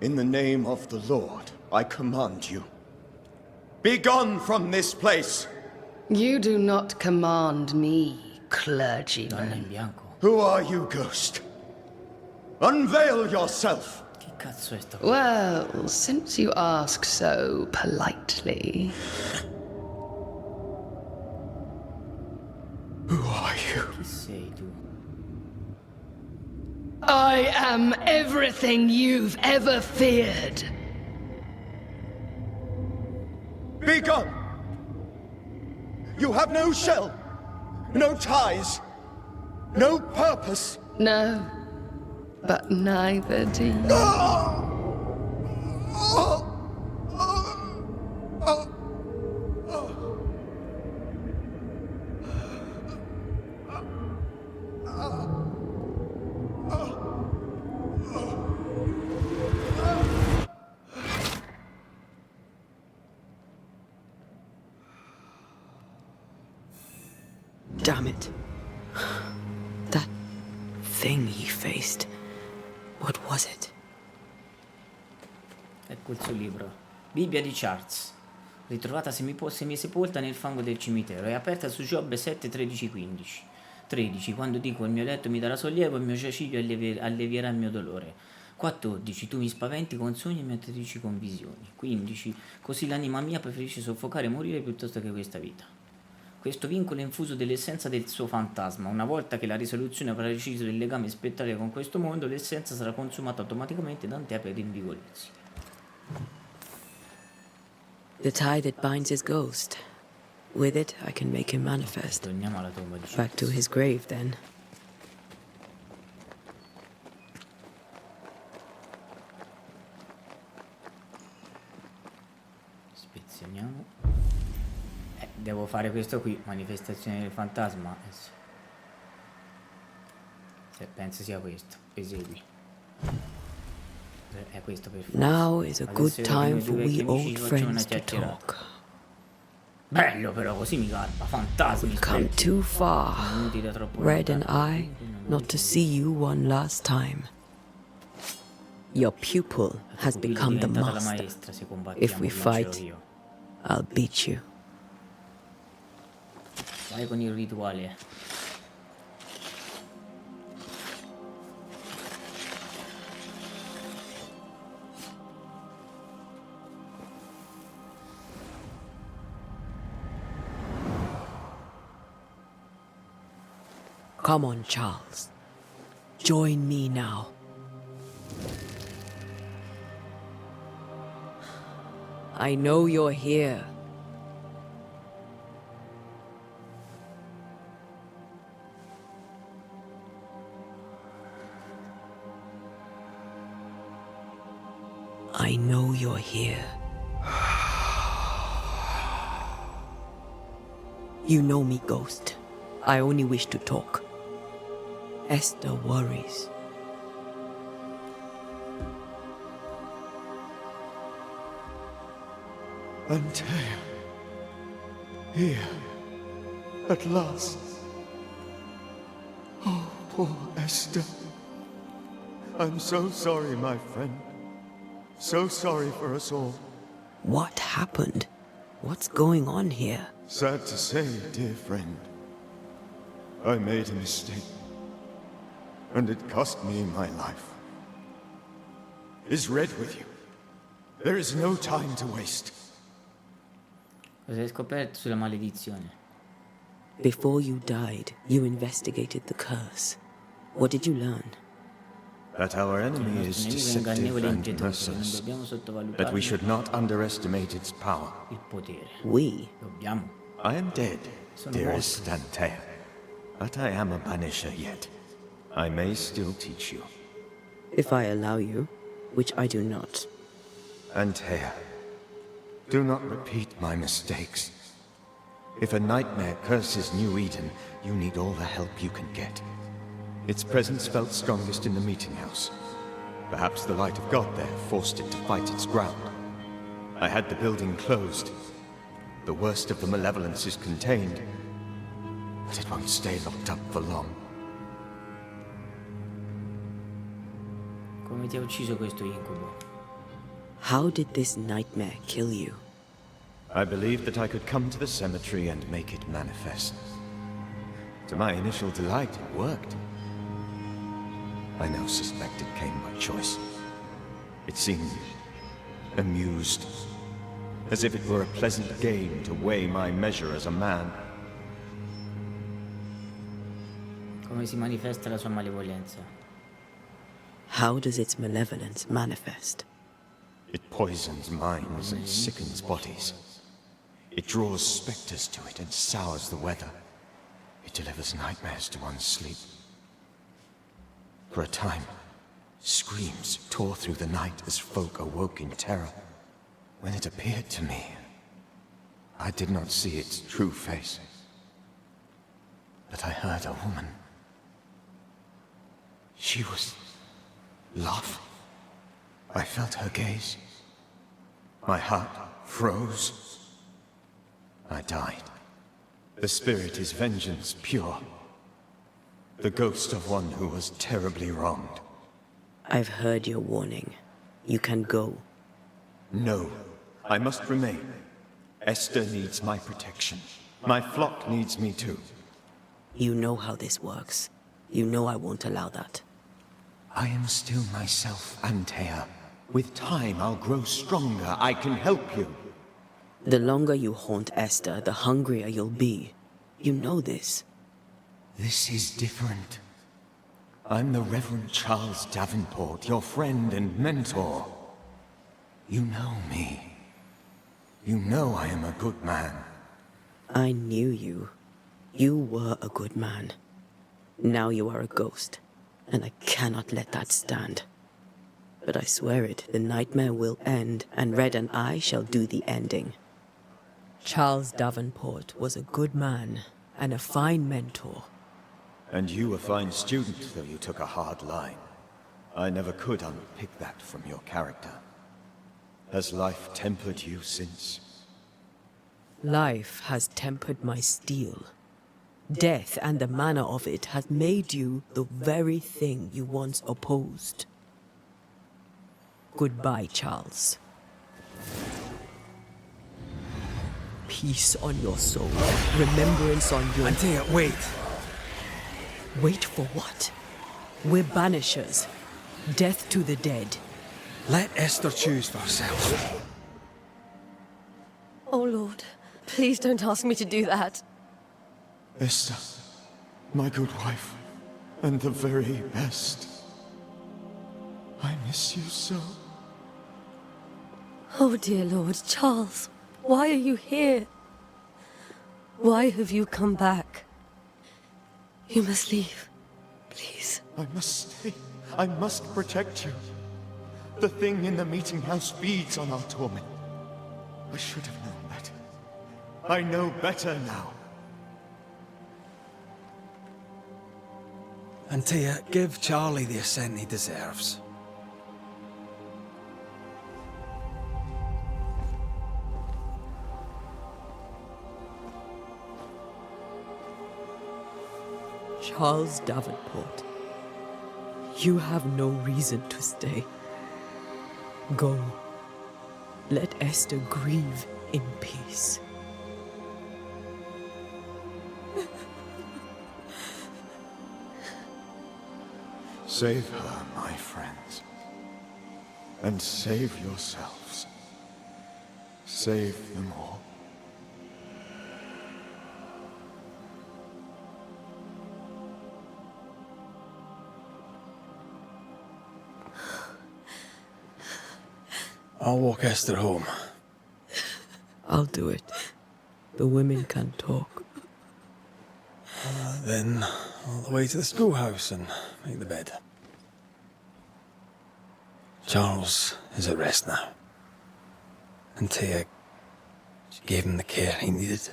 In the name of the Lord, I command you. Be gone from this place! You do not command me, Donna clergyman. in bianco. Who are you, ghost? Unveil yourself! Che cazzo è sta cosa? Well, since you ask so politely. Who are you? Chi sei tu? I am everything you've ever feared. Be gone! You have no shell, no ties, no purpose. No, but neither do you. Damn it. That thing he faced. What was it? Ecco il suo libro. Bibbia di Charles. Ritrovata semisepolta nel fango del cimitero. È aperta su Giobbe 7, 13, 15. 13. Quando dico il mio letto mi darà sollievo, il mio giaciglio allevierà il mio dolore. 14. Tu mi spaventi con sogni e mi atterrisci con visioni. 15. Così l'anima mia preferisce soffocare e morire piuttosto che questa vita. Questo vincolo è infuso dell'essenza del suo fantasma. Una volta che la risoluzione avrà deciso del legame spettacolaire con questo mondo, l'essenza sarà consumata automaticamente da un te per invigorirsi. The tie that binds his ghost. With it, I can make him manifest. Torniamo alla tomba di Back to his grave, then. Spezioniamo. Devo fare questo qui, manifestazione del fantasma. Se penso sia questo, esegui. È questo per forza. Now is a good Adesso time noi for due we amici old ci facciamo friends una to chiacchierata. talk. Bello però, così mi garba. Fantasmi. We've come specchi. too far, Venuti da troppo Red and lontano. I, not to see you one last time. Your pupil has Pupilla become the diventata la master. maestra, se combattiamo, If we vincerò fight, io. I'll beat you. Vai con il rituale. Come on, Charles. Join me now. I know you're here. I know you're here. You know me, Ghost. I only wish to talk. Esther worries. Antea. Here. At last. Oh, poor Esther. I'm so sorry, my friend. So sorry for us all. What happened? What's going on here? Sad to say, dear friend. I made a mistake. And it cost me my life. Is Red with you? There is no time to waste. Cosa hai scoperto sulla maledizione? Before you died, you investigated the curse. What did you learn? That our enemy is deceptive and merciless, that we should not underestimate its power. Il potere. We? Dobbiamo. I am dead, dearest Antea, but I am a Banisher yet. I may still teach you. If I allow you, which I do not. Antea, do not repeat my mistakes. If a nightmare curses New Eden, you need all the help you can get. Its presence felt strongest in the meeting house. Perhaps the light of God there forced it to fight its ground. I had the building closed. The worst of the malevolence is contained, but it won't stay locked up for long. Come ti ha ucciso questo incubo? How did this nightmare kill you? I believed that I could come to the cemetery and make it manifest. To my initial delight, it worked. I now suspect it came by choice. It seemed amused, as if it were a pleasant game to weigh my measure as a man. Come si manifesta la sua malevolenza? How does its malevolence manifest? It poisons minds and sickens bodies. It draws specters to it and sours the weather. It delivers nightmares to one's sleep. For a time, screams tore through the night as folk awoke in terror. When it appeared to me, I did not see its true face. But I heard a woman. She was laughing. I felt her gaze. My heart froze. I died. The spirit is vengeance pure. The ghost of one who was terribly wronged. I've heard your warning. You can go. No, I must remain. Esther needs my protection. My flock needs me too. You know how this works. You know I won't allow that. I am still myself, Antea. With time, I'll grow stronger. I can help you. The longer you haunt Esther, the hungrier you'll be. You know this. This is different. I'm the Reverend Charles Davenport, your friend and mentor. You know me. You know I am a good man. I knew you. You were a good man. Now you are a ghost, and I cannot let that stand. But I swear it, the nightmare will end, and Red and I shall do the ending. Charles Davenport was a good man, and a fine mentor. And you a fine student, though you took a hard line. I never could unpick that from your character. Has life tempered you since? Life has tempered my steel. Death and the manner of it has made you the very thing you once opposed. Goodbye, Charles. Peace on your soul. Remembrance on your... Antea, wait. Wait for what? We're Banishers. Death to the dead. Let Esther choose for herself. Oh, Lord. Please don't ask me to do that. Esther, my good wife, and the very best. I miss you so. Oh, dear Lord, Charles, why are you here? Why have you come back? You must leave, please. I must stay. I must protect you. The thing in the meeting house feeds on our torment. I should have known better. I know better now. And Tia, give Charlie the ascent he deserves. Charles Davenport, you have no reason to stay. Go. Let Esther grieve in peace. Save her, my friends. And save yourselves. Save them all. I'll walk Esther home. I'll do it. The women can talk. Then all the way to the schoolhouse and make the bed. Charles is at rest now. And Tia gave him the care he needed.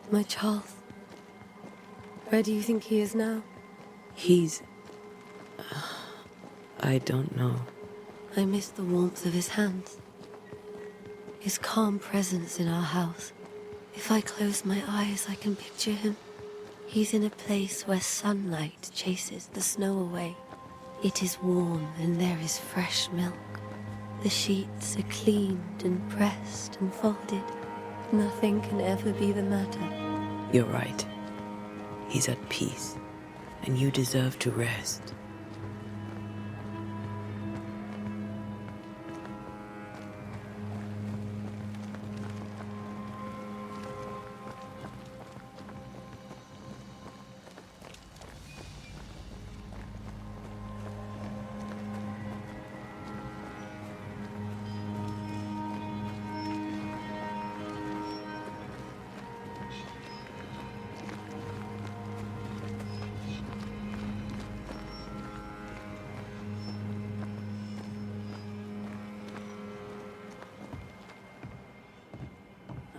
My Charles. Where do you think he is now? He's... I don't know. I miss the warmth of his hands. His calm presence in our house. If I close my eyes, I can picture him. He's in a place where sunlight chases the snow away. It is warm and there is fresh milk. The sheets are cleaned and pressed and folded. Nothing can ever be the matter. You're right. He's at peace, and you deserve to rest.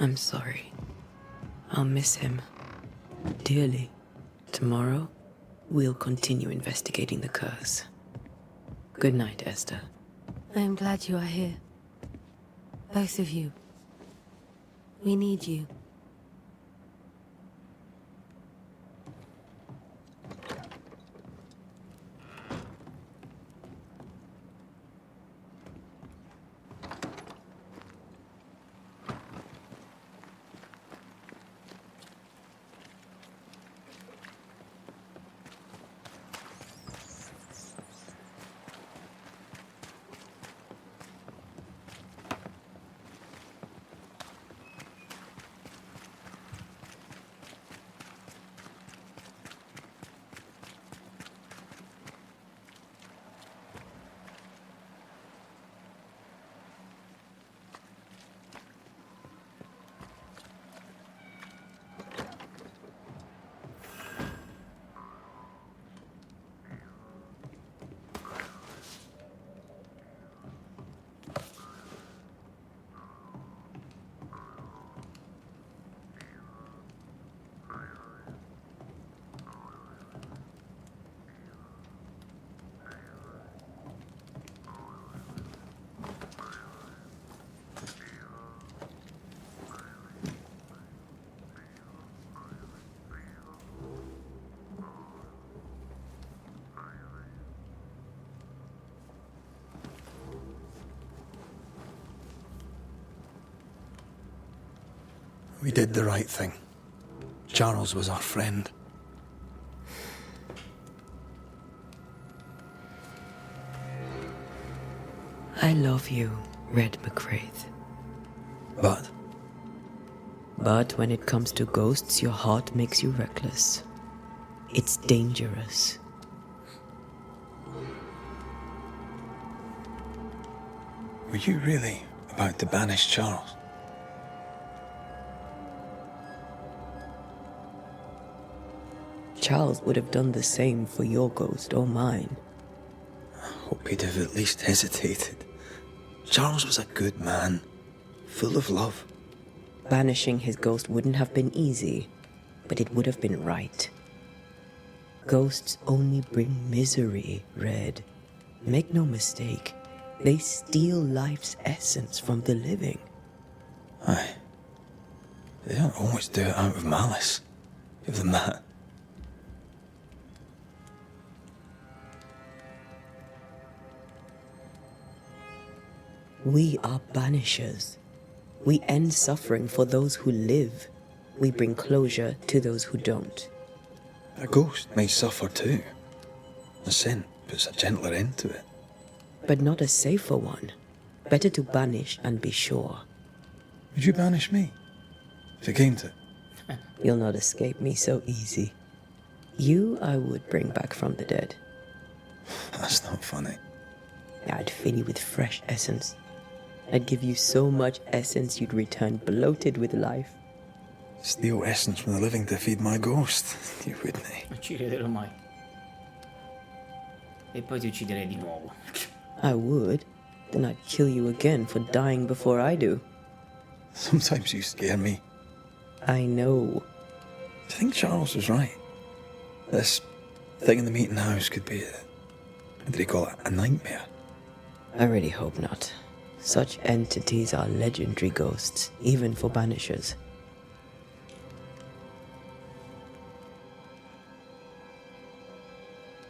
I'm sorry. I'll miss him dearly. Tomorrow, we'll continue investigating the curse. Good night, Esther. I am glad you are here. Both of you. We need you. We did the right thing. Charles was our friend. I love you, Red McCraith. But? But when it comes to ghosts, your heart makes you reckless. It's dangerous. Were you really about to banish Charles? Charles would have done the same for your ghost or mine. I hope he'd have at least hesitated. Charles was a good man, full of love. Banishing his ghost wouldn't have been easy, but it would have been right. Ghosts only bring misery, Red. Make no mistake, they steal life's essence from the living. Aye. They don't always do it out of malice. Give them that. We are banishers. We end suffering for those who live. We bring closure to those who don't. A ghost may suffer too. A sin puts a gentler end to it. But not a safer one. Better to banish and be sure. Would you banish me? If it came to it? You'll not escape me so easy. You I would bring back from the dead. That's not funny. I'd fill you with fresh essence. I'd give you so much essence you'd return bloated with life. Steal essence from the living to feed my ghost. You wouldn't. Non ci crederò mai. E poi ti ucciderei di nuovo. I would. Then I'd kill you again for dying before I do. Sometimes you scare me. I know. I think Charles was right. This thing in the meeting house could be what did he call it? A nightmare? I really hope not. Such entities are legendary ghosts, even for banishers.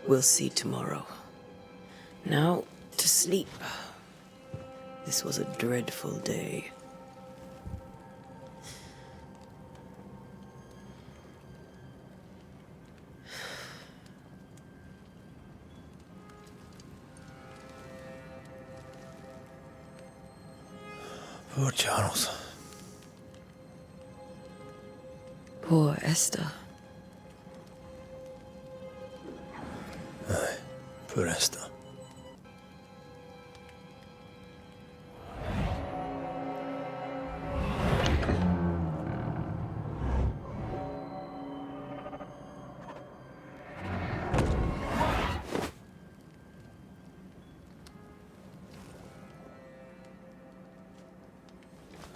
We'll see tomorrow. Now, to sleep. This was a dreadful day. Poor Charles. Poor Esther. Aye, poor Esther.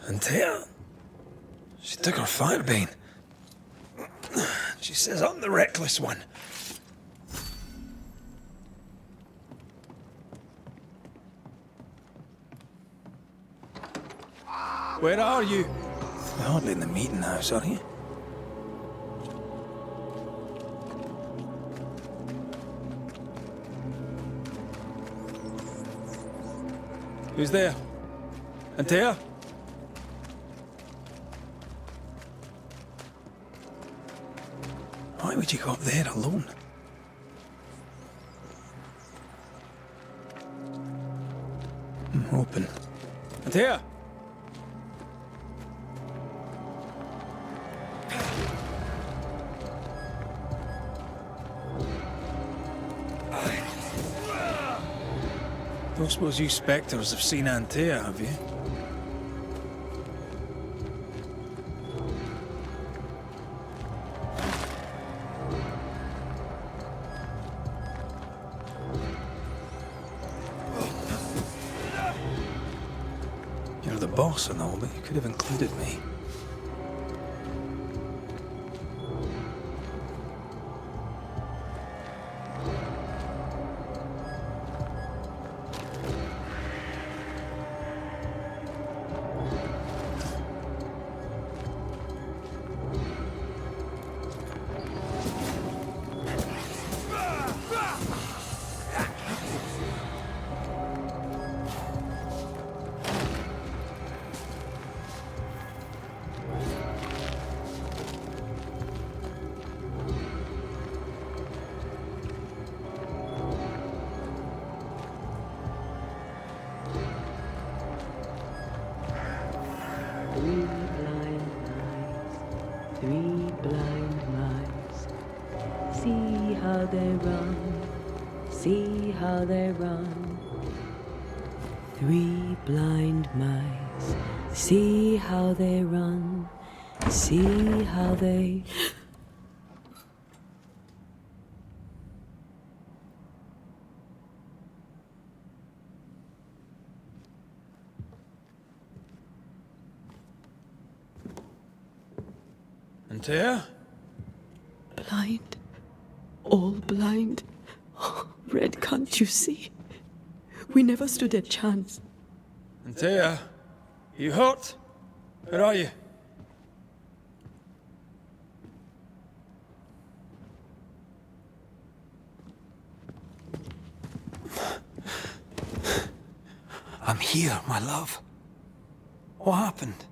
And Tia, she took her firebane. She says I'm the reckless one. Where are you? You're hardly in the meeting house, are you? Who's there? Antea? Why would you go up there alone? Open. Antea? Don't suppose you spectres have seen Antea, have you? You're the boss and all, but you could have included me. Three blind mice. See how they run, see how they run. Three blind mice. See how they run, see how they... Antea? Blind. All blind. Oh, Red, can't you see? We never stood a chance. Antea, you hurt? Where are you? I'm here, my love. What happened?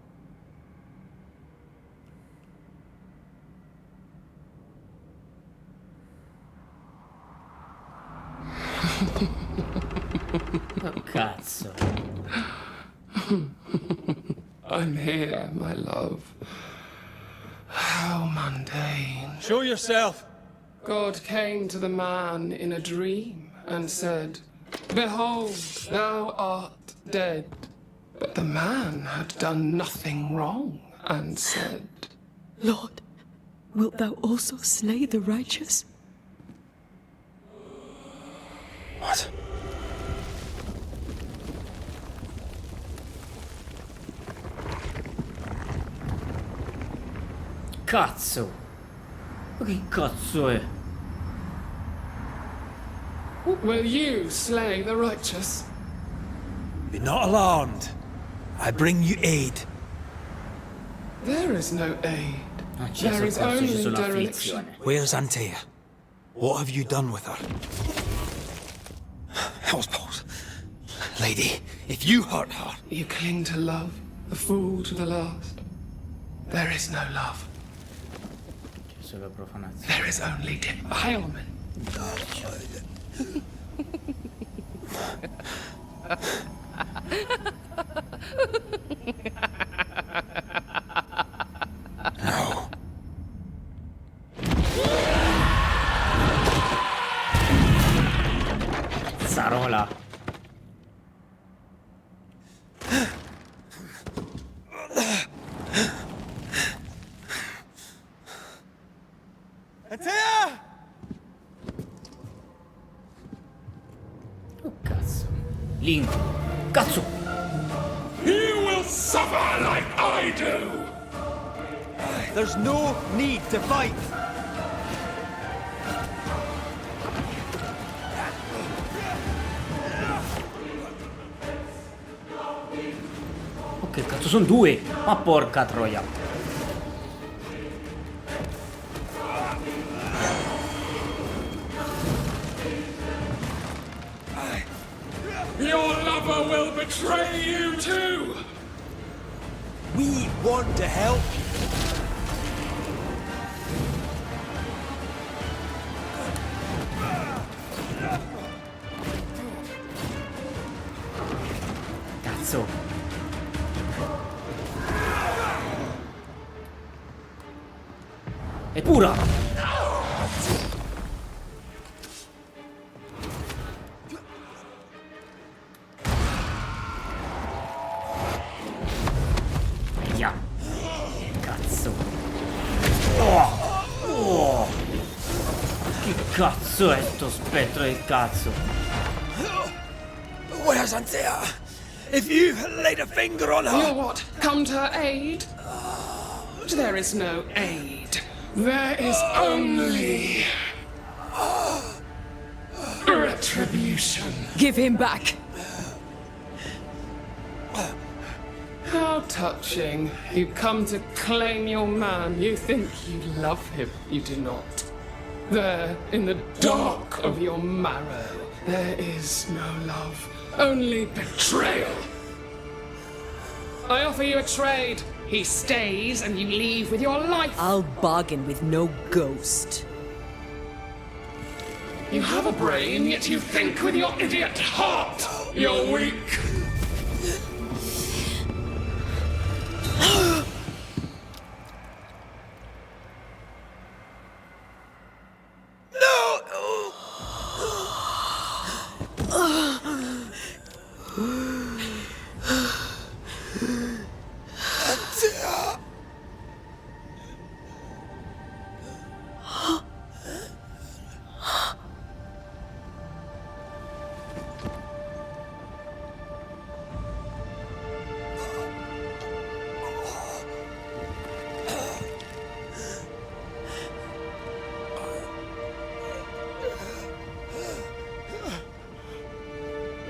Oh, cazzo. I'm here, my love. How mundane. Show yourself. God came to the man in a dream and said, "Behold, thou art dead." But the man had done nothing wrong and said, Lord, wilt thou also slay the righteous? What? Cazzo. Ma che cazzo è? "Will you slay the righteous?" Be not alarmed. I bring you aid. There is no aid. Non c'è There is soccorso, c'è only solo dereliction. afflizione. Where's Antea? What have you done with her? Hellsballs. Lady, if you hurt her... You cling to love, a fool to the last. There is no love. C'è solo profanazione. There is only defilement. No. Zarola. Antea! Oh, cazzo. Link. Cazzo. You will suffer like I do! There's no need to fight. Oh, che cazzo, sono due. Ma porca troia. Your lover will betray you too! We want to help. Cazzo. E pura. Via. Cazzo. Oh. Oh. Che cazzo è sto spettro del cazzo? Where's Antea? If you laid a finger on her... You'll what? Come to her aid? There is no aid. There is only... retribution. Give him back. How touching. You come to claim your man. You think you love him. You do not. There, in the dark of your marrow, there is no love. Only betrayal. I offer you a trade. He stays and you leave with your life. I'll bargain with no ghost. You have a brain, yet you think with your idiot heart. You're weak.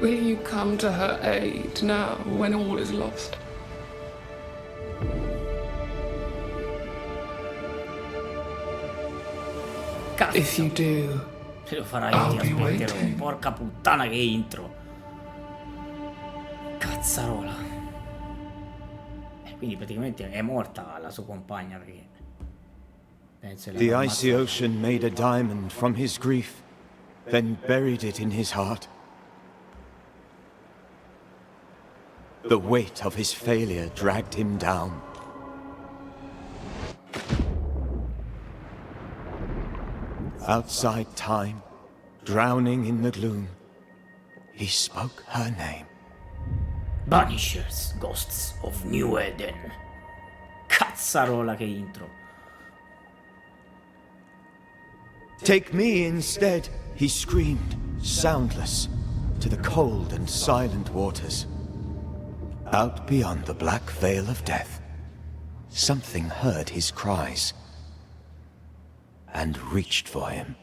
Will you come to her aid now, when all is lost? Cazzo. If you do, se lo farai io ti aspetterò. Porca puttana che intro. Cazzarola. Quindi praticamente è morta la sua compagna perché The icy ocean made a diamond from his grief, then buried it in his heart. The weight of his failure dragged him down. Outside time, drowning in the gloom, he spoke her name. Banishers, Ghosts of New Eden. Cazzarola che intro. Take me instead, he screamed, soundless, to the cold and silent waters. Out beyond the black veil of death, something heard his cries and reached for him.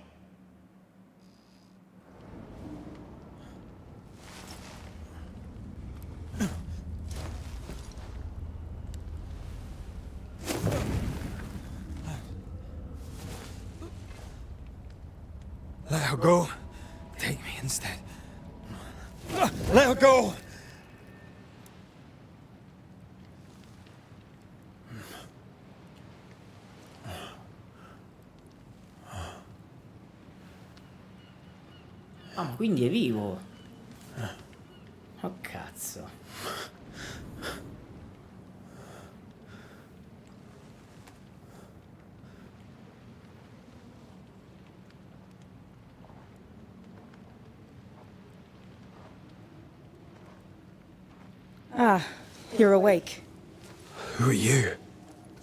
Let her go. Take me instead. Let her go! Ah, ma quindi è vivo. Oh cazzo. Ah, you're awake. Who are you?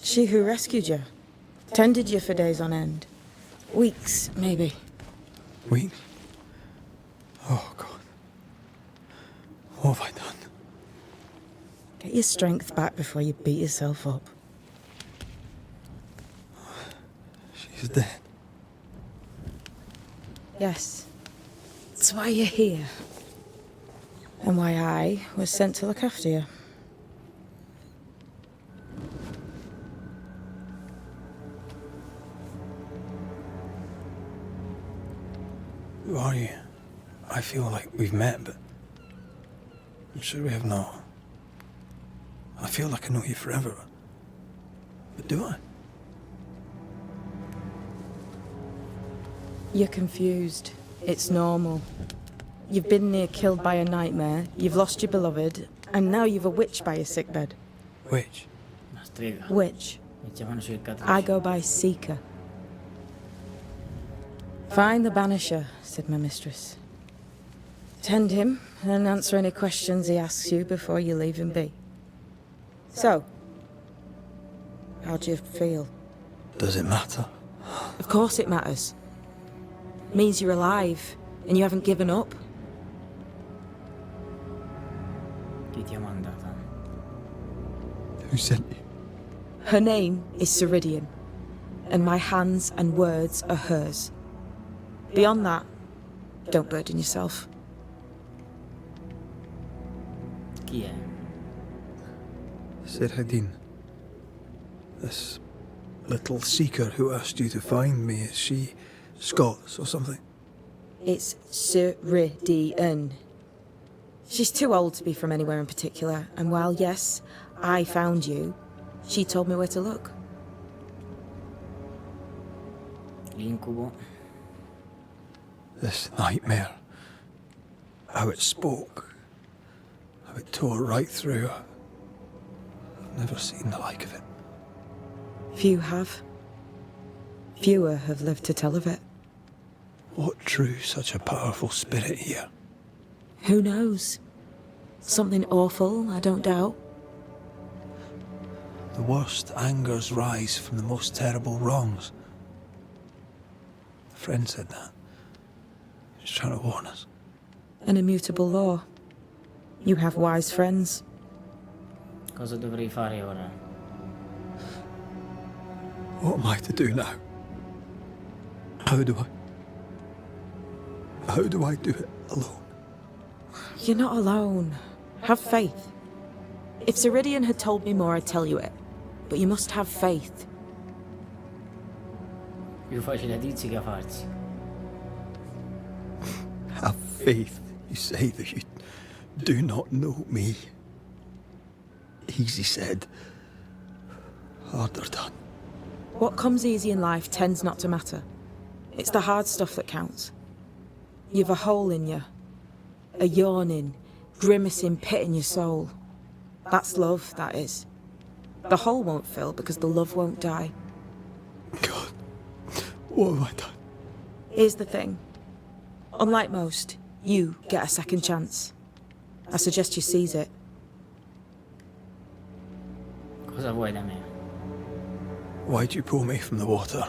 She who rescued you. Tended you for days on end. Weeks, maybe. Weeks? Oh, God. What have I done? Get your strength back before you beat yourself up. She's dead. Yes. That's why you're here. And why I was sent to look after you. Who are you? I feel like we've met, but I'm sure we have not. I feel like I know you forever, but do I? You're confused. It's normal. You've been near killed by a nightmare, you've lost your beloved, and now you've a witch by your sickbed. Witch? Witch. I go by Seeker. Find the Banisher, said my mistress. Tend him, and answer any questions he asks you before you leave him be. So, how do you feel? Does it matter? Of course it matters. Means you're alive, and you haven't given up. Who sent you? Her name is Ceridian, and my hands and words are hers. Beyond that, don't burden yourself. Chi è? Ceridian. This little seeker who asked you to find me, is she Scots or something? It's Ceridian. She's too old to be from anywhere in particular, and while, yes, I found you, she told me where to look. L'incubo. This nightmare. How it spoke. How it tore right through. I've never seen the like of it. Few have. Fewer have lived to tell of it. What drew such a powerful spirit here? Who knows? Something awful, I don't doubt. The worst angers rise from the most terrible wrongs. A friend said that. He was trying to warn us. An immutable law. You have wise friends. Cosa dovrei fare ora? What am I to do now? How do I do it alone? You're not alone. Have faith. If Ceridian had told me more, I'd tell you it. But you must have faith. Più facile a dirsi che a farsi. Have faith. You say that you do not know me. Easy said. Harder done. What comes easy in life tends not to matter. It's the hard stuff that counts. You've a hole in you. A yawning, grimacing pit in your soul. That's love, that is. The hole won't fill because the love won't die. God, what have I done? Here's the thing. Unlike most, you get a second chance. I suggest you seize it. Cosa vuoi da me? Why'd you pull me from the water?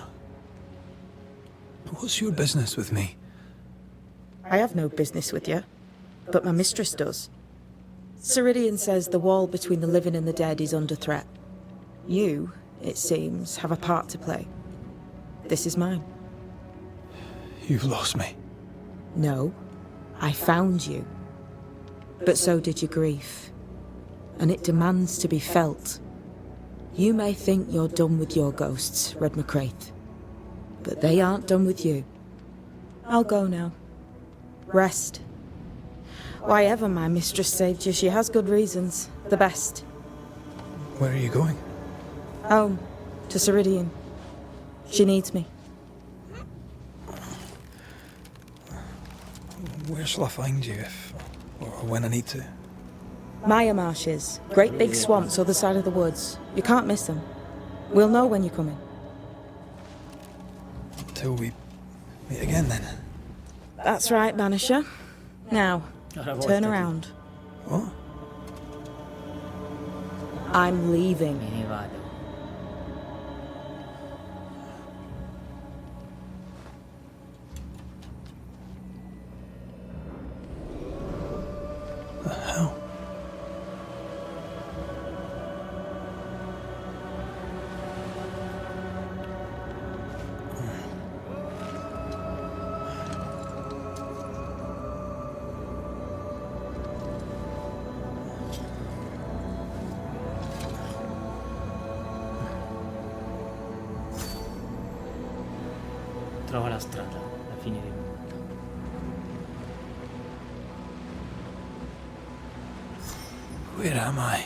What's your business with me? I have no business with you, but my mistress does. Ceridian says the wall between the living and the dead is under threat. You, it seems, have a part to play. This is mine. You've lost me. No, I found you. But so did your grief. And it demands to be felt. You may think you're done with your ghosts, Red McCraith. But they aren't done with you. I'll go now. Rest. Why ever my mistress saved you, she has good reasons. The best. Where are you going? Home. To Ceridian. She needs me. Where shall I find you if... or when I need to? Maya Marshes. Great big swamps other side of the woods. You can't miss them. We'll know when you're coming. Until we meet again, then. That's right, Banisher. Now, turn around. What? I'm leaving. Me ne vado. The hell? Trova la strada, alla fine del mondo. Where am I?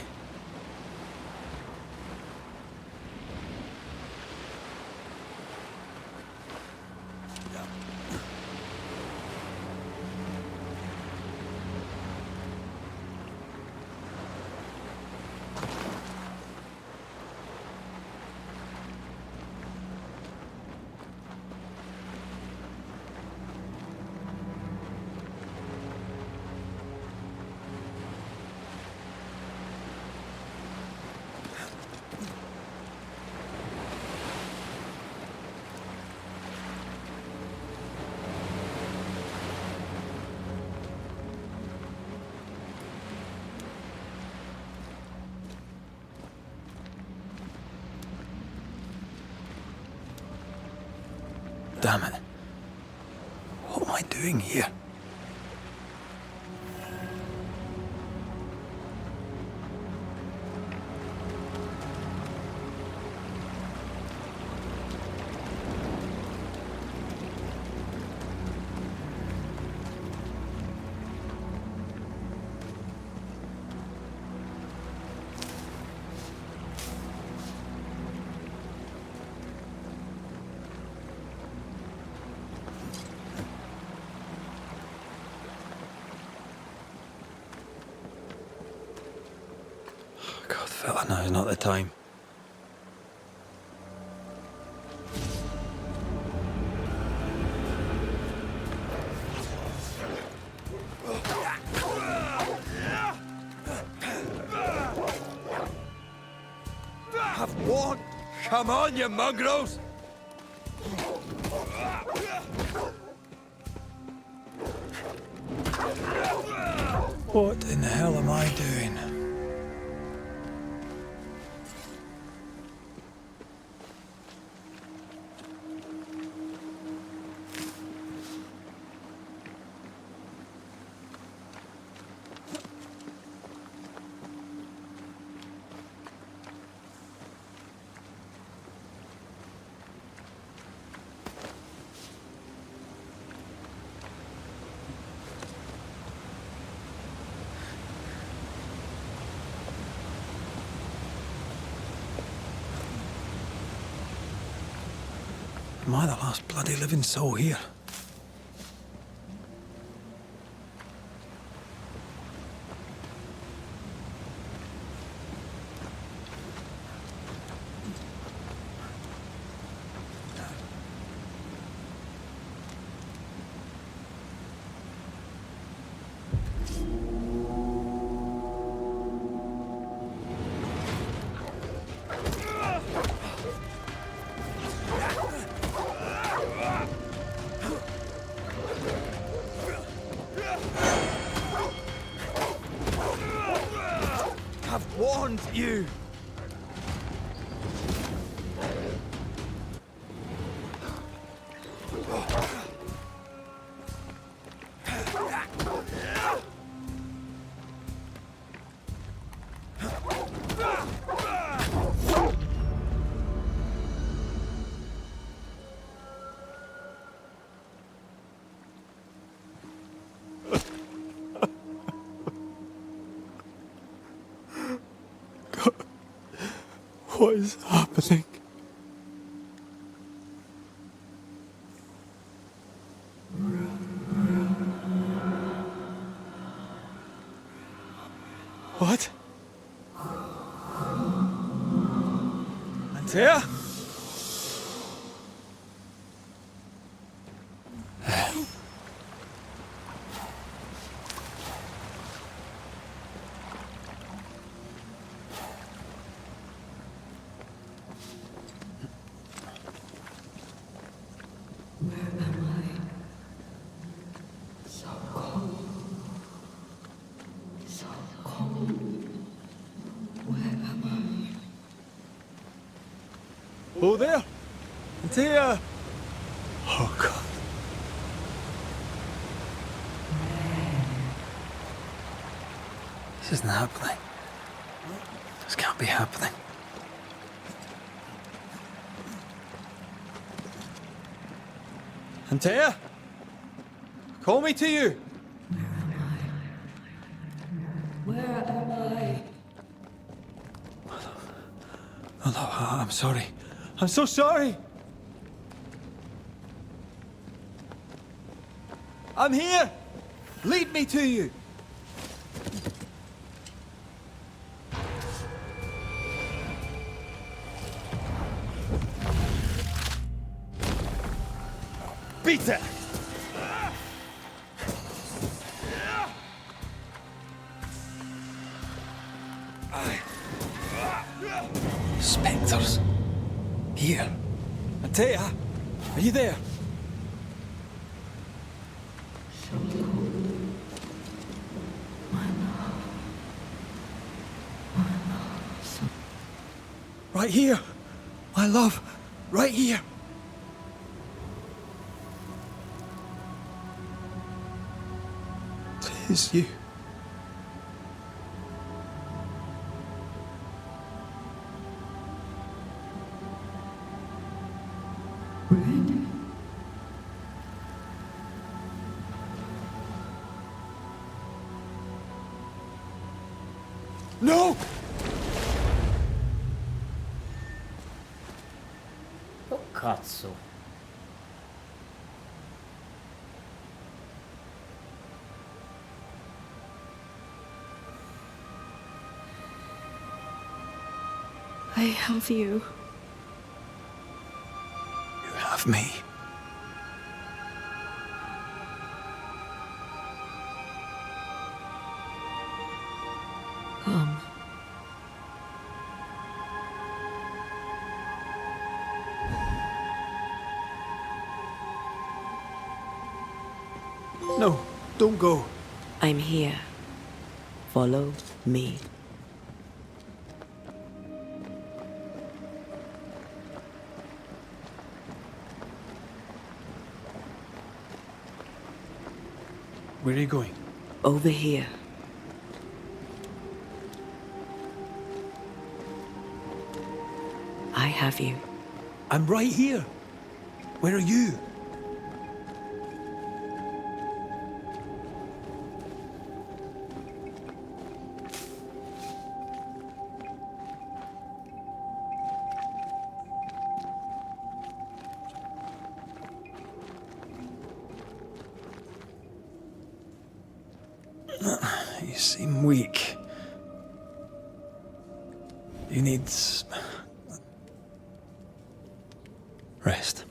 Damn it. What am I doing here? God, fella, now's not the time. Have one! Come on, you mongrels! What in the hell am I doing? Am I the last bloody living soul here? I've warned you! What is happening? What? Antea? Oh, there! Antea! Oh, God. This isn't happening. This can't be happening. Antea? Call me to you! Where am I? Hello, I'm sorry. I'm so sorry! I'm here! Lead me to you! Beat it! Spectres. Here. Antea, are you there? Right here. My love. Right here. Tis you. No! Oh cazzo. I have you. You have me. Come. No, don't go. I'm here. Follow me. Where are you going? Over here. I have you. I'm right here. Where are you? You seem weak. You need rest.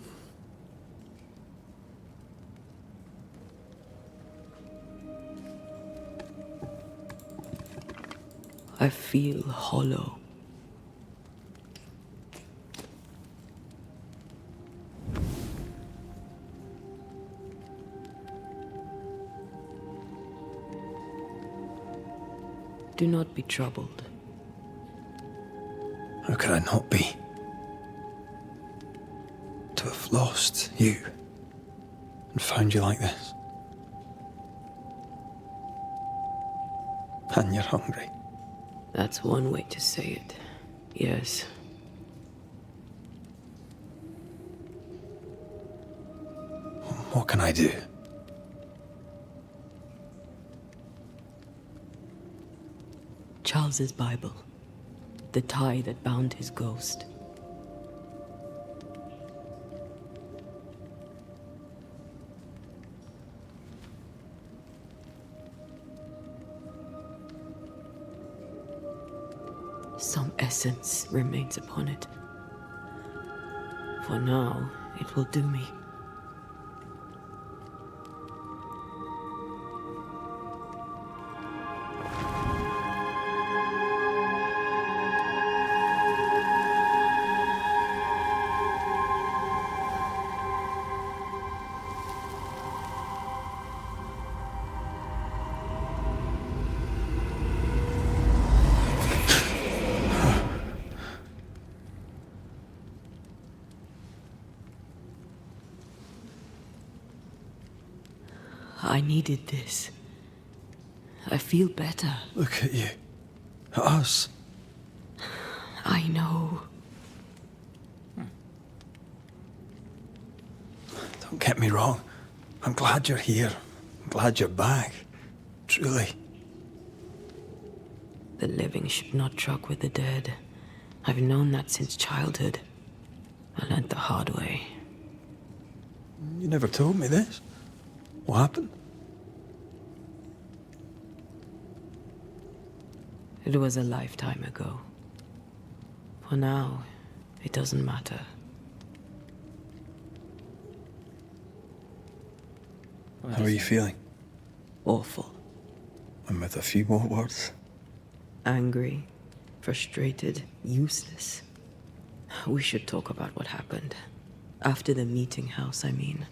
I feel hollow. Do not be troubled. How could I not be? To have lost you and found you like this. And you're hungry. That's one way to say it. Yes. What can I do? Charles's Bible. The tie that bound his ghost. Some essence remains upon it. For now, it will do me. I needed this. I feel better. Look at you. At us. I know. Don't get me wrong. I'm glad you're here. I'm glad you're back. Truly. The living should not truck with the dead. I've known that since childhood. I learned the hard way. You never told me this. What happened? It was a lifetime ago. For now, it doesn't matter. How are you feeling? Awful. And with a few more words? Angry, frustrated, useless. We should talk about what happened. After the meeting house, I mean.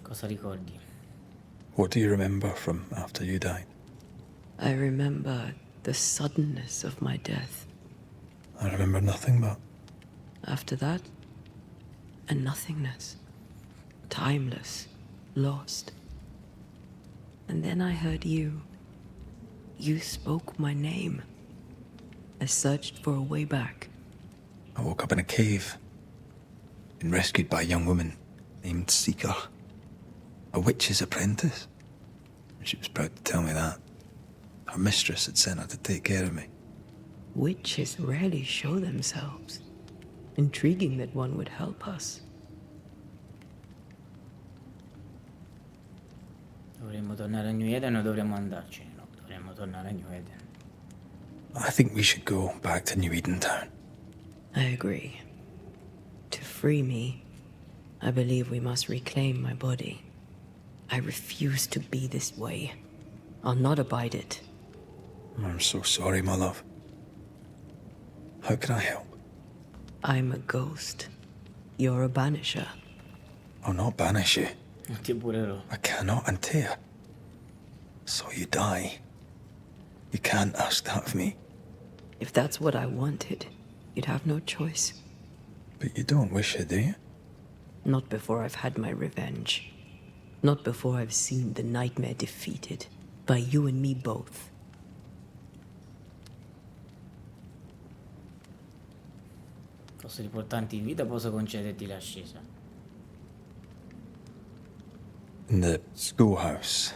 Cosa ricordi? What do you remember from after you died? I remember the suddenness of my death. I remember nothing but... After that, a nothingness. Timeless, lost. And then I heard you. You spoke my name. I searched for a way back. I woke up in a cave. Been rescued by a young woman named Seeker. A witch's apprentice. She was proud to tell me that. Her mistress had sent her to take care of me. Witches rarely show themselves. Intriguing that one would help us. Dovremmo tornare a New Eden o dovremmo andarcene? No, dovremmo tornare a New Eden. I think we should go back to New Eden Town. I agree. To free me, I believe we must reclaim my body. I refuse to be this way. I'll not abide it. I'm so sorry, my love. How can I help? I'm a ghost. You're a banisher. I'll not banish you. Ti pure I cannot untear. So you die. You can't ask that of me. If that's what I wanted, you'd have no choice. But you don't wish it, do you? Not before I've had my revenge. Not before I've seen the nightmare defeated. By you and me both. Posso riportarti in vita, posso concederti l'ascesa. In the schoolhouse,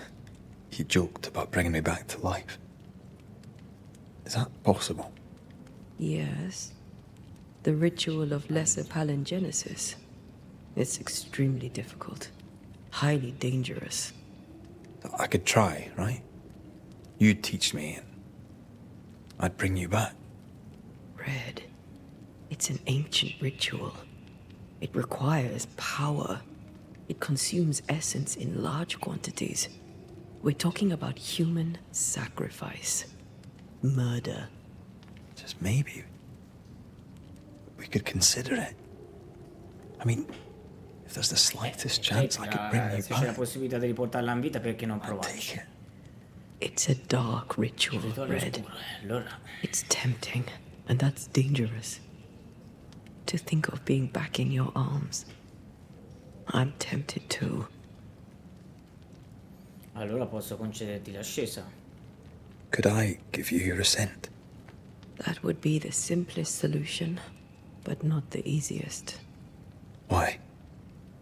he joked about bringing me back to life. Is that possible? Yes. The ritual of lesser palingenesis. It's extremely difficult. Highly dangerous. The I could try, right? You'd teach me, and I'd bring you back. Red. It's an ancient ritual. It requires power. It consumes essence in large quantities. We're talking about human sacrifice. Murder. Just maybe we could consider it. I mean, if there's the slightest chance I could bring you Se c'è la back. possibilità di riportarla in vita, perché non provarci? It's a dark ritual, Red. Allora, It's tempting, and that's dangerous. To think of being back in your arms. I'm tempted too. allora posso concederti l'ascesa. Could I give you your assent? That would be the simplest solution, but not the easiest. Why?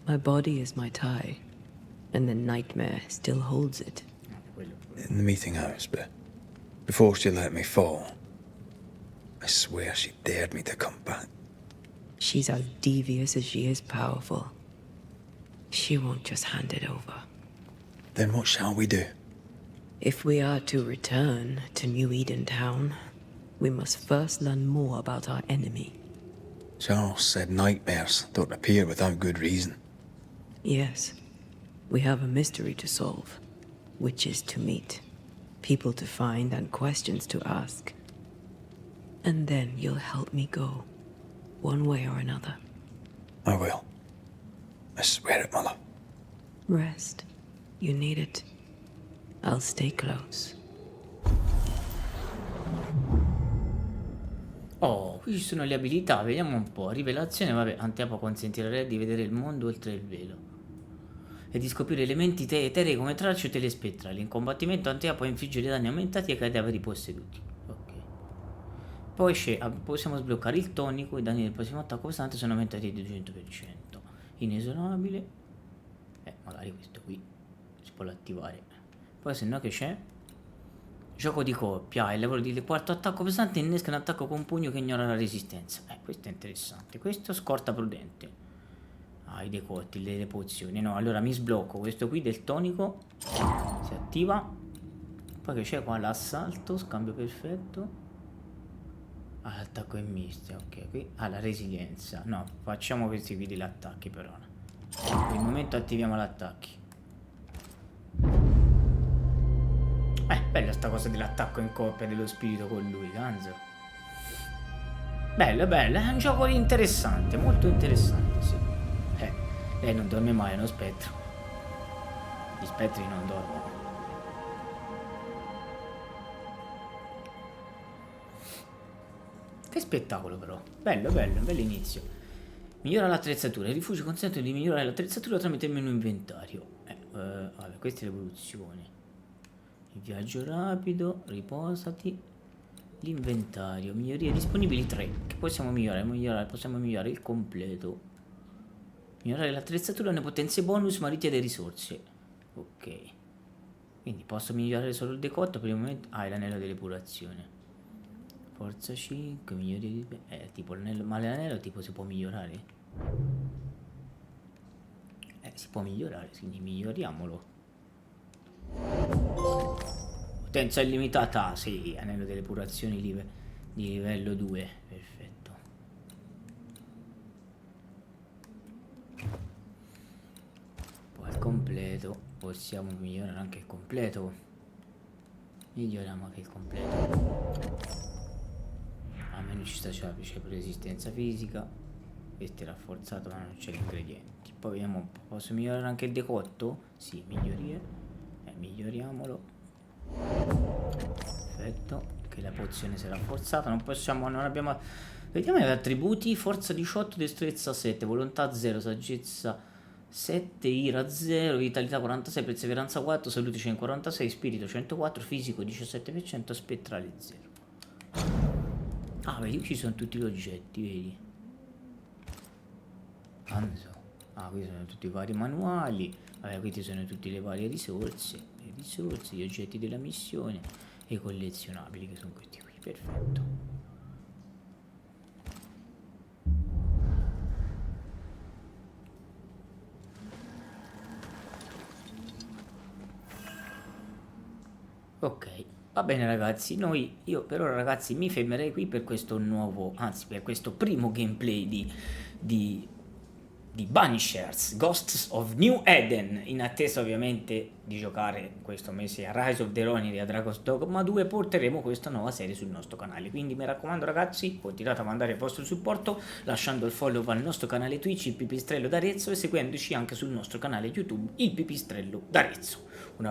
My body is my tie, and the nightmare still holds it. In the meeting house, but before she let me fall, I swear she dared me to come back. She's as devious as she is powerful. She won't just hand it over. Then what shall we do? If we are to return to New Eden Town, we must first learn more about our enemy. Charles said nightmares don't appear without good reason. Yes, we have a mystery to solve. Witches to meet, people to find, and questions to ask. And then you'll help me go, one way or another. I will. I swear it, Mother. Rest. You need it. I'll stay close. Oh, qui ci sono le abilità, vediamo un po'. Rivelazione, vabbè, Anteapo consentirà a Re di vedere il mondo oltre il velo e di scoprire elementi eterei come tracce o telespettrali. In combattimento Antea può infliggere danni aumentati ai cadaveri posseduti. Ok. Poi possiamo sbloccare il tonico, i danni del prossimo attacco costante sono aumentati di 200%. Inesorabile. Magari questo qui si può attivare. Poi se no che c'è? Gioco di coppia, il lavoro di quarto attacco pesante innesca un attacco con pugno che ignora la resistenza. Questo è interessante. Questo scorta prudente. I decotti, le pozioni. No, allora mi sblocco questo qui del tonico. Si attiva. Poi che c'è qua? L'assalto, scambio perfetto. L'attacco è misto, ok. Qui la resilienza. No, facciamo questi qui degli attacchi per ora. Per il momento attiviamo gli attacchi. Bella sta cosa dell'attacco in coppia dello spirito con lui, Ganzo. Bello, bello, è un gioco interessante, molto interessante, sì. Lei non dorme mai, è uno spettro. Gli spettri non dormono. Che spettacolo però. Bello, bello, un bel inizio. Migliora l'attrezzatura. I rifugi consentono di migliorare l'attrezzatura tramite il menu inventario. Vabbè, questa è l'evoluzione. Il viaggio rapido, riposati. L'inventario, migliorie disponibili 3. Che possiamo migliorare? Possiamo migliorare il completo. Migliorare l'attrezzatura ne potenze bonus ma richiede risorse. Ok. Quindi posso migliorare solo il decotto per il momento. È l'anello dell'epurazione. Forza 5, migliorie di... tipo l'anello... Ma l'anello tipo si può migliorare? Si può migliorare, quindi miglioriamolo. Potenza illimitata, sì, anello delle purazioni di livello 2, perfetto. Poi il completo, possiamo migliorare anche il completo. Miglioriamo anche il completo. Almeno ci sta, c'è pure resistenza fisica. Questo è rafforzato ma non c'è gli ingredienti. Poi vediamo un po', posso migliorare anche il decotto? Sì, migliorie. Miglioriamolo. Perfetto, che la pozione si è rafforzata. Non possiamo, non abbiamo. Vediamo gli attributi: forza 18, destrezza 7, volontà 0, saggezza 7, ira 0, vitalità 46, perseveranza 4, salute 146, spirito 104, fisico 17%, spettrale 0. Vedi, qui ci sono tutti gli oggetti, vedi? Qui sono tutti i vari manuali. Vabbè, qui ci sono tutte le varie risorse, gli oggetti della missione e i collezionabili che sono questi qui, perfetto. Ok, va bene ragazzi, io per ora ragazzi mi fermerei qui per questo nuovo, anzi per questo primo gameplay di Banishers, Ghosts of New Eden, in attesa ovviamente di giocare questo mese a Rise of the Ronin e a Dragon's Dogma 2, porteremo questa nuova serie sul nostro canale, quindi mi raccomando ragazzi, continuate a mandare il vostro supporto, lasciando il follow al nostro canale Twitch, il Pipistrello d'Arezzo, e seguendoci anche sul nostro canale YouTube, il Pipistrello d'Arezzo. Un